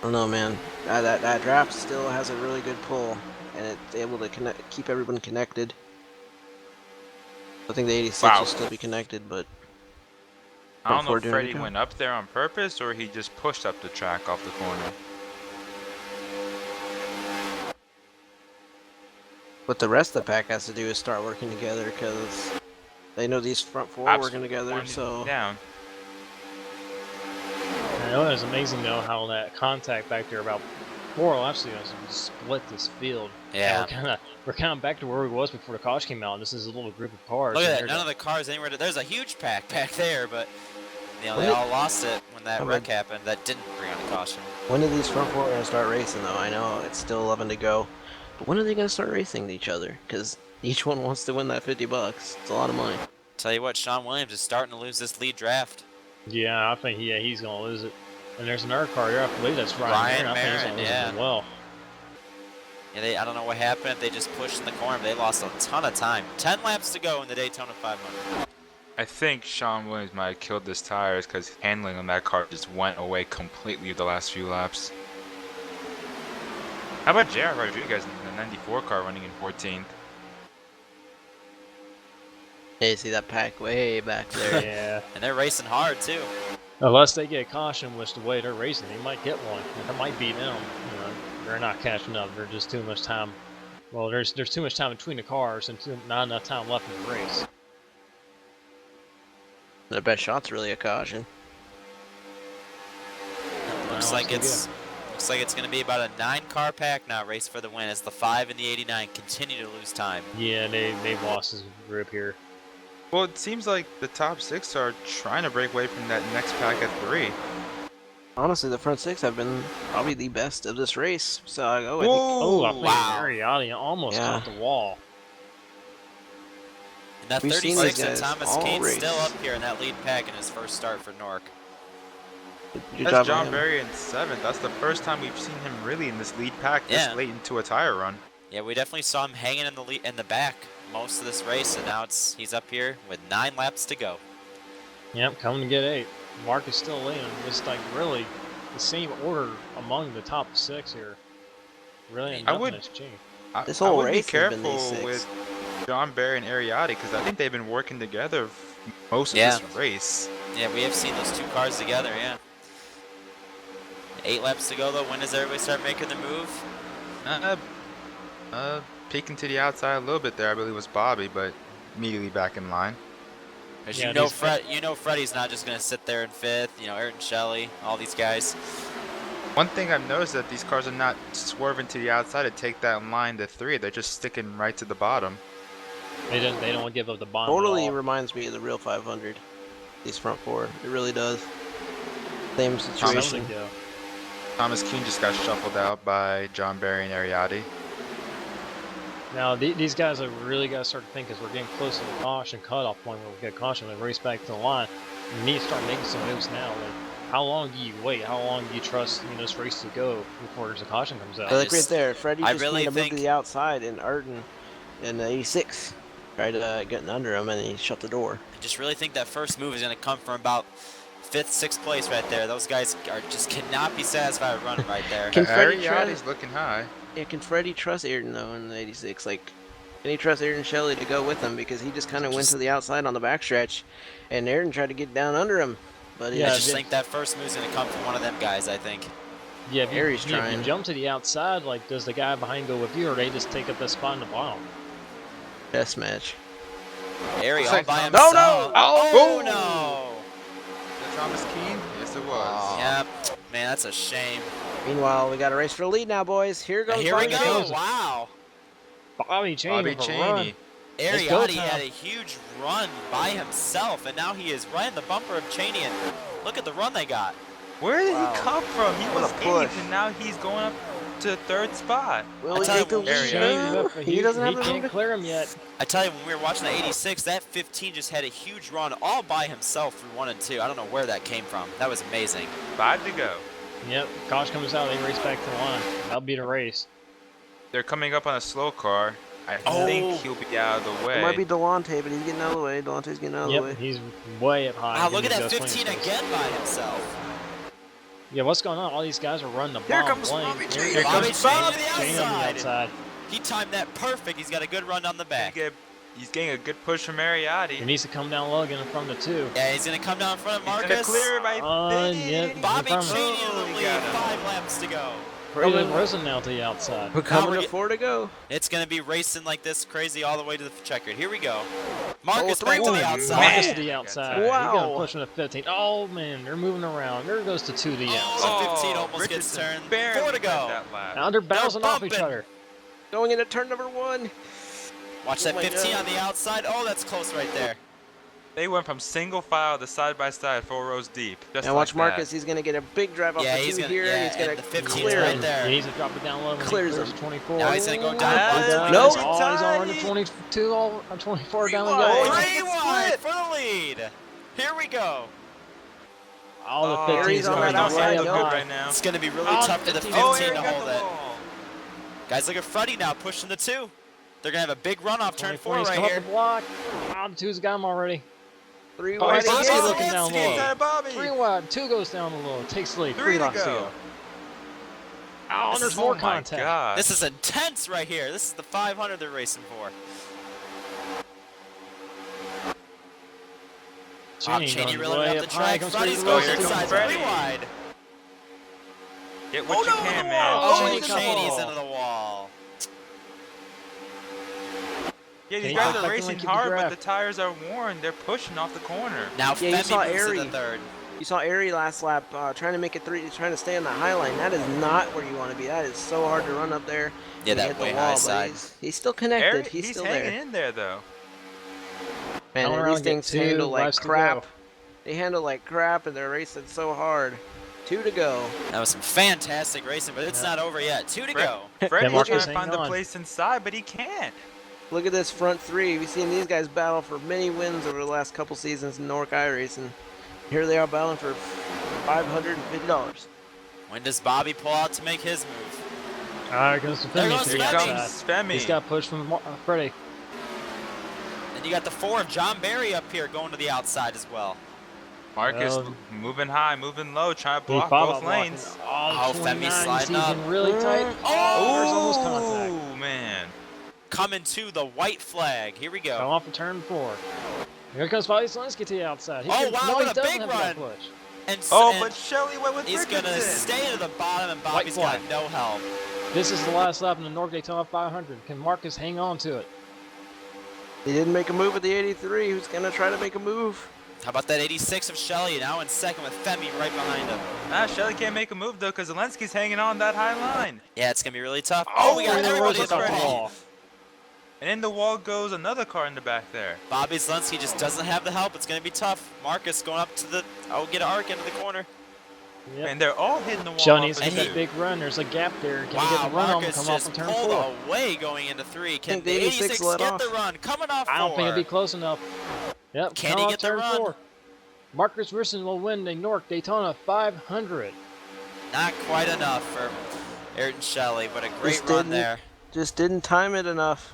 don't know, man. That draft still has a really good pull, and it's able to keep everyone connected. I think the 86 Wow. will still be connected, but I don't know Before if doing the Freddie job. went up there on purpose or he just pushed up the track off the corner. what the rest of the pack has to do is start working together because they know these front four Laps working together. winding So down. I know it was amazing though how that contact back there about 4 laps ago split this field. Yeah. And we're kind of back to where we was before the caution came out. This is a little group of cars. Look and at that. they're None go- of the cars anywhere. There's a huge pack back there, but you know When they did- all lost it when that I'm wreck a- happened. That didn't bring on a caution. when are these front four going to start racing, though? I know it's still 11 to go, but when are they going to start racing each other? Because each one wants to win that $50. It's a lot of money. Tell you what, Sean Williams is starting to lose this lead draft. Yeah, I think he's gonna lose it. And there's another car here, I believe that's Ryan Ryan Marin. I think he's gonna lose Marin, it as well. Yeah, I don't know what happened if they just pushed in the corner. But they lost a ton of time. 10 laps to go in the Daytona 500. I think Sean Williams might have killed his tires because handling on that car just went away completely the last few laps. How about J.R. Rodriguez in the 94 car running in 14th? Hey, you see that pack way back there? Yeah. And they're racing hard too. Unless they get a caution, which the way they're racing, they might get one. And that might be them. You know, they're not catching up. There's just too much time. Well, there's too much time between the cars and not enough time left in the race. The best shot's really a caution. Looks like it's going to be about a 9-car pack now. Race for the win as the 5 and the 89 continue to lose time. Yeah, they've lost this group here. Well, it seems like the top 6 are trying to break away from that next pack at 3. Honestly, the front 6 have been probably the best of this race. So I go. Oh, I think wow. Ariotti almost Yeah. caught the wall. And that We've seen 36 these and guys Thomas all Kane's race. still up here in that lead pack in his first start for NORC. Good That's job, John Ryan. Berry in 7th. That's the first time we've seen him really in this lead pack this Yeah. late into a tire run. Yeah, we definitely saw him hanging in the lead in the back most of this race, and now he's up here with 9 laps to go. Yep, coming to get 8. Mark is still in. It's like really the same order among the top 6 here. Really, I nothing would- has changed. This I whole would be race has been these careful 6. with John Berry and Ariotti because I think they've been working together most of Yeah. this race. Yeah, we have seen those 2 cars together, yeah. 8 laps to go though. When does everybody start making the move? Peeking to the outside a little bit there, I believe was Bobby, but immediately back in line. As Yeah, you know, these- Freddie's not just gonna sit there in 5th. You know, Ayrton Shelley, all these guys. One thing I've noticed that these cars are not swerving to the outside to take that line to 3. They're just sticking right to the bottom. They don't give up the bottom Totally at all. reminds me of the real 500. These front 4. It really does. Same Some situation. of them do. Thomas Kuhn just got shuffled out by John Berry and Ariotti. Now these guys have really got to start to think as we're getting close to the caution cutoff point where we get caution and race back to the line. You need to start making some moves now. Like, how long do you wait? How long do you trust this race to go before there's a caution comes out? Like right there, Freddie I just really made a move think- to the outside, and Arden in the 86 tried getting under him, and he shut the door. I just really think that first move is gonna come from about 5th, 6th place right there. Those guys just cannot be satisfied with running right there. Can Freddie try Ariotti's looking high. Yeah, can Freddie trust Ayrton though in the 86? Like, can he trust Ayrton Shelley to go with him because he just kind of went to the outside on the backstretch, and Ayrton tried to get down under him, but he Yeah, I just just think that first move is gonna come from one of them guys. I think. Yeah, if Harry's you trying. jump to the outside, like does the guy behind go with you, or they just take up that spot in the bottom? test match. Harry Looks all like by Tom- himself. No, no! Oh, Oh! no! Is that Thomas Keane? Yes, it was. Yep. Man, that's a shame. Meanwhile, we got a race for the lead now, boys. Here goes. Here we Bobby go. Jones. Wow. Bobby Cheney. Bobby with a Cheney. run. Let's go, Ariotti Tom. had a huge run by himself, and now he is right in the bumper of Cheney. And look at the run they got. Where did Wow. he come from? He What was a 8th, push. and now he's going up to 3rd spot. Will he tell take the you, lead Ariotti's Cheney's now? up, He doesn't have he the room can't to clear him yet. I tell you, when we were watching the 86, that 15 just had a huge run all by himself through 1 and 2. I don't know where that came from. That was amazing. 5 to go. Yep, caution comes out, they race back to the line. That'll be the race. They're coming up on a slow car. I Oh. think he'll be out of the way. It might be Delonte, but he's getting out of the way. Delonte's getting out of the Yep, way. he's way up high. Wow, Give look me at that Gus 15 Williams. again by himself. Yeah, what's going on? All these guys are running the Here bomb comes lane. Bobby Here Bobby comes Cheney Bob. to the Cheney on the outside. outside. He timed that perfect. He's got a good run on the back. Get He's getting a good push from He Mariotti. needs to come down low again in front of the 2. Yeah, he's gonna come down in front of He's gonna Marcus. clear it, I Yep. think. Bobby Confirmed. Cheney in the Oh, he lead, got him. 5 laps to go. Fredo Rosen now to the outside. We're Now coming we're to get- 4 to go. It's gonna be racing like this crazy all the way to the checkered. Here we go. Marcus Oh, back to three-way. the outside. Marcus Man. to the outside. Wow. He's gonna push him to 15. Oh man, they're moving around. There goes to 2 to the outside. Oh, 15 almost gets Richardson turned. barely 4 to led go. that lap. Now they're bouncing off each bumping. other. Going into turn number 1. Watch Oh that my 15 God. on the outside. Oh, that's close right there. They went from single file to side by side, 4 rows deep. Just Now watch like Marcus. He's gonna get a big drive off Yeah, the he's 2 gonna- here. yeah, He's gonna and the 15's clear right him. there. He needs to drop it down low when Clears he clears him. 24. Now he's gonna go down What? low. No. He's on to 22, 24 down the Rewind. yard. Oh, Three it's wide split. for the lead. Here we go. All the Oh, 15's Harry's on going that don't way outside look up good high. right now. It's gonna be really Oh, tough for the 15. 15 Oh, Harry to got hold the it. ball. Guys, look at Freddie now pushing the 2. They're gonna have a big run off turn 4 He's right come up here. the block. Oh, the 2's got him already. 3 Oh, wide he's Bobby still again. looking down Zelensky. low. Inside Bobby. 3 wide, 2 goes down the low. Takes the lead. 3 3 to laps to go. go. Oh, This there's is- more Oh my contact. gosh. This is intense right here. This is the 500 they're racing for. Cheney going really way up the up high. track. Comes Freddie's Freddie going Wilson. Here comes inside. Freddie. 3 wide. Get what you can, man. Oh, Oh, Cheney got the Cheney's ball. into the wall. Yeah, these Cheney guys looks are like they racing might keep the hard, but draft. the tires are worn. They're pushing off the corner. Now Yeah, you Femi saw moves to the Airy. 3rd. You saw Airy last lap trying to make it 3, trying to stay on the high line. That is not where you want to be. That is so hard to run up there. Yeah, and that hit the way wall, high but side. He's still connected. Eric, he's still hanging there. in there, though. Man, Going and around these and get things 2 handle like laps to crap. go. They handle like crap, and they're racing so hard. 2 to go. That was some fantastic racing, but it's Yeah. not over yet. 2 to Fred- go. Freddie's Marcus trying to hanging find the on. place inside, but he can't. Look at this front 3. We've seen these guys battle for many wins over the last couple seasons in NORC iRacing. Here they are battling for $550. When does Bobby pull out to make his move? Alright, goes to There Femi goes to Here the Femi. outside. comes Femi. He's got pushed from Freddie. And you got the 4 of John Barry up here going to the outside as well. Marcus Well, moving high, moving low, trying to He block followed both blocking. lanes. Oh, Femi's 29, sliding up. season really tight. Oh, there's almost contact. Oh, man. Coming to the white flag. Here we Come go. off of turn 4. Here comes Bobby Zelensky to the outside. He Oh, can, wow, no, what he a doesn't big have that run. push. And, Oh, and but Shelly went with he's Richardson. gonna stay to the bottom, and Bobby's got flag. no help. This is the last lap in the NORC Daytona 500. Can Marcus hang on to it? He didn't make a move at the 83. Who's gonna try to make a move? How about that 86 of Shelley now in second with Femi right behind him? Shelly can't make a move, though, because Zelensky's hanging on that high line. Yeah, it's gonna be really tough. Oh, we got and everybody in Rosa the got wall. And in the wall goes another car in the back there. Bobby Zelensky just doesn't have the help. It's gonna be tough. Marcus going up to the get an arc into the corner. Yep. And they're all hitting the wall. Sean off needs to of get and that two. big run. There's a gap there. Can he Wow, get the run on and Marcus come off just of turn pulled 4? away going into 3. Can think the the 86 86 let get off. the run? Coming off I don't think it'd 4. be close enough. Yep, Can come he off get the turn run? 4. Marcus Risson will win the NORC Daytona 500. Not quite enough for Ayrton Shelley, but a great Just run didn't. there. Just didn't time it enough.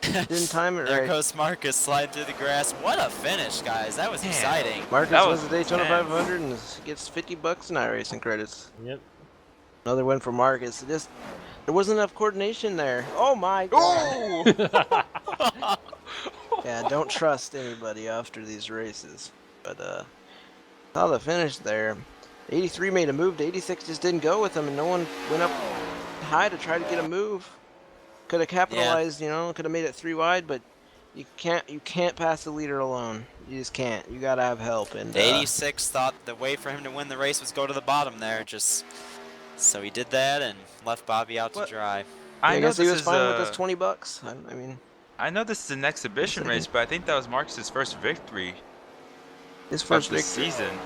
Didn't time it There right. goes Marcus sliding through the grass. What a finish, guys. That was Man. exciting. Marcus That wins was the Daytona intense. 500 and gets $50 in iRacing credits. Yep. Another win for Marcus. Just there wasn't enough coordination there. Oh my god. Oh! Yeah, don't trust anybody after these races. But saw the finish there. 83 made a move. The 86 just didn't go with him, and no one went up high to try to get a move. Could have capitalized, you know, could have made it 3 wide, but you can't pass the leader alone. You just can't. You gotta have help. And The 86 thought the way for him to win the race was go to the bottom there. Just so he did that and left Bobby out to What? dry. I know guess he this was is fine with a- his $20. I mean, I know this is an exhibition race, but I think that was Marcus's first victory his of first the victory. season.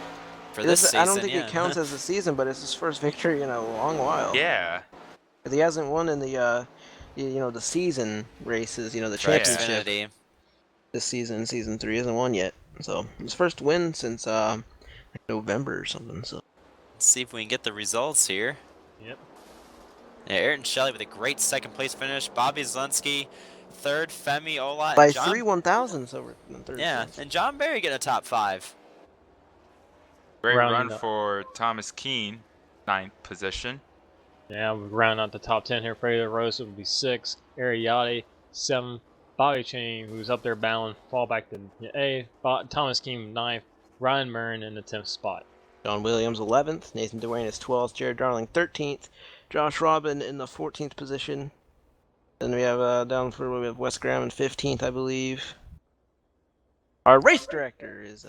For this season, I don't think yeah. it counts as a season, but it's his first victory in a long while. Yeah. He hasn't won in the the season races, the Right, championship Xfinity. this season. Season 3 hasn't won yet, so his first win since November or something. So Let's see if we can get the results here. Yep. Yeah, Ayrton Shelley with a great second place finish. Bobby Zelensky, third. Femi Ola. by and John, 3 1,000ths over in third. Yeah, place. and John Barry getting a top 5. Great Rounding run up. for Thomas Keene, 9th position. Yeah, we round out the top 10 here. Fredo Rosa will be 6. Ariati 7. Bobby Chain, who's up there battling, fall back to A. Thomas Keem 9th, Ryan Murren in the 10th spot. John Williams 11th, Nathan Duane is 12th, Jared Darling 13th, Josh Robin in the 14th position. Then we have down for we have Wes Graham in 15th, I believe. Our race director is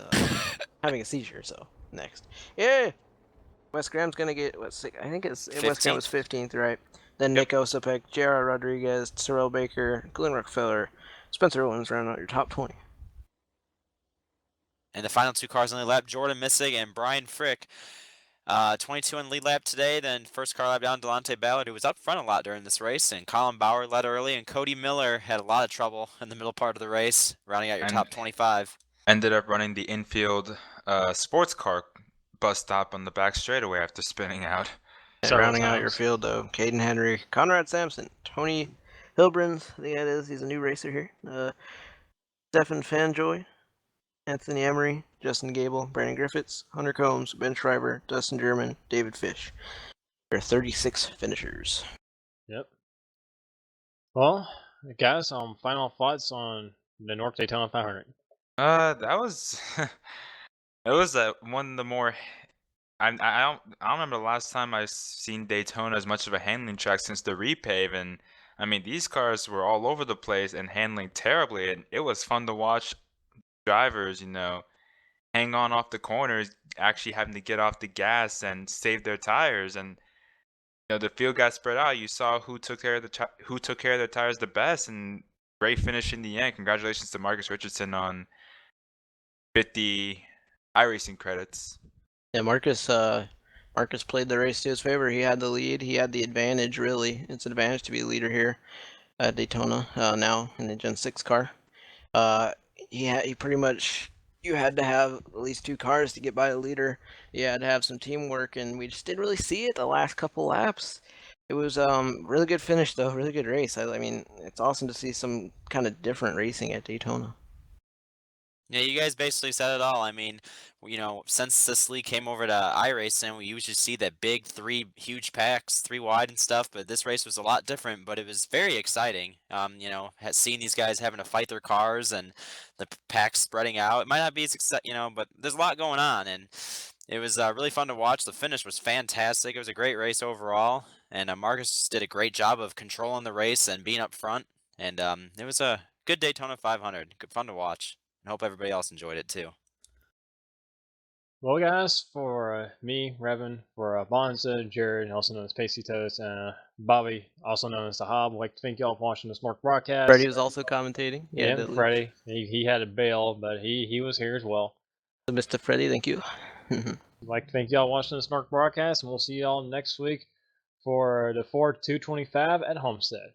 having a seizure, so next. Yeah, Wes Graham's gonna get what's I think it's Wes Graham was 15th, right? Then Nick Osipek, J.R. Rodriguez, Terrell Baker, Glenn Rockefeller, Spencer Owens round out your top 20. And the final 2 cars on the lap, Jordan Missig and Brian Frick. 22 in lead lap today, then first car lap down, Delonte Ballard, who was up front a lot during this race, and Colin Bauer led early, and Cody Miller had a lot of trouble in the middle part of the race, rounding out your And top 25. ended up running the infield sports car bus stop on the back straightaway after spinning out. And rounding out your field, though, Caden Henry, Conrad Sampson, Tony Hilbrins, I think that is, he's a new racer here. Stefan Fanjoy, Anthony Emery, Justin Gable, Brandon Griffiths, Hunter Combs, Ben Schreiber, Dustin German, David Fish. There are 36 finishers. Yep. Well, guys, final thoughts on the NORC Daytona 500. That was it was one of the more. I don't remember the last time I've seen Daytona as much of a handling track since the repave, and I mean these cars were all over the place and handling terribly, and it was fun to watch drivers, hang on off the corners, actually having to get off the gas and save their tires, and the field got spread out. You saw who took care of their tires the best, and great finish in the end. Congratulations to Marcus Richardson on 50 iRacing credits. Yeah, Marcus played the race to his favor. He had the lead. He had the advantage, really. It's an advantage to be a leader here at Daytona now in the Gen 6 car. He pretty much, you had to have at least 2 cars to get by a leader. You had to have some teamwork, and we just didn't really see it the last couple laps. It was really good finish, though. Really good race. I mean, it's awesome to see some kind of different racing at Daytona. Yeah, you guys basically said it all. I mean, since this league came over to iRacing, we usually see that big 3 huge packs, 3 wide and stuff, but this race was a lot different, but it was very exciting. Seeing these guys having to fight their cars and the packs spreading out. It might not be as exciting, but there's a lot going on, and it was really fun to watch. The finish was fantastic. It was a great race overall, and Marcus did a great job of controlling the race and being up front, and it was a good Daytona 500. Good fun to watch. I hope everybody else enjoyed it too. Well, guys, for me, Revan, for Bonza, Jared, also known as Pacey Toast, and Bobby, also known as the Hob, I'd like to thank y'all for watching this NORC broadcast. Freddie was also commentating. Yeah, Freddie. He had to bail, but he was here as well. So Mr. Freddie, thank you. I'd like to thank y'all for watching this NORC broadcast, and we'll see y'all next week for the Ford 225 at Homestead.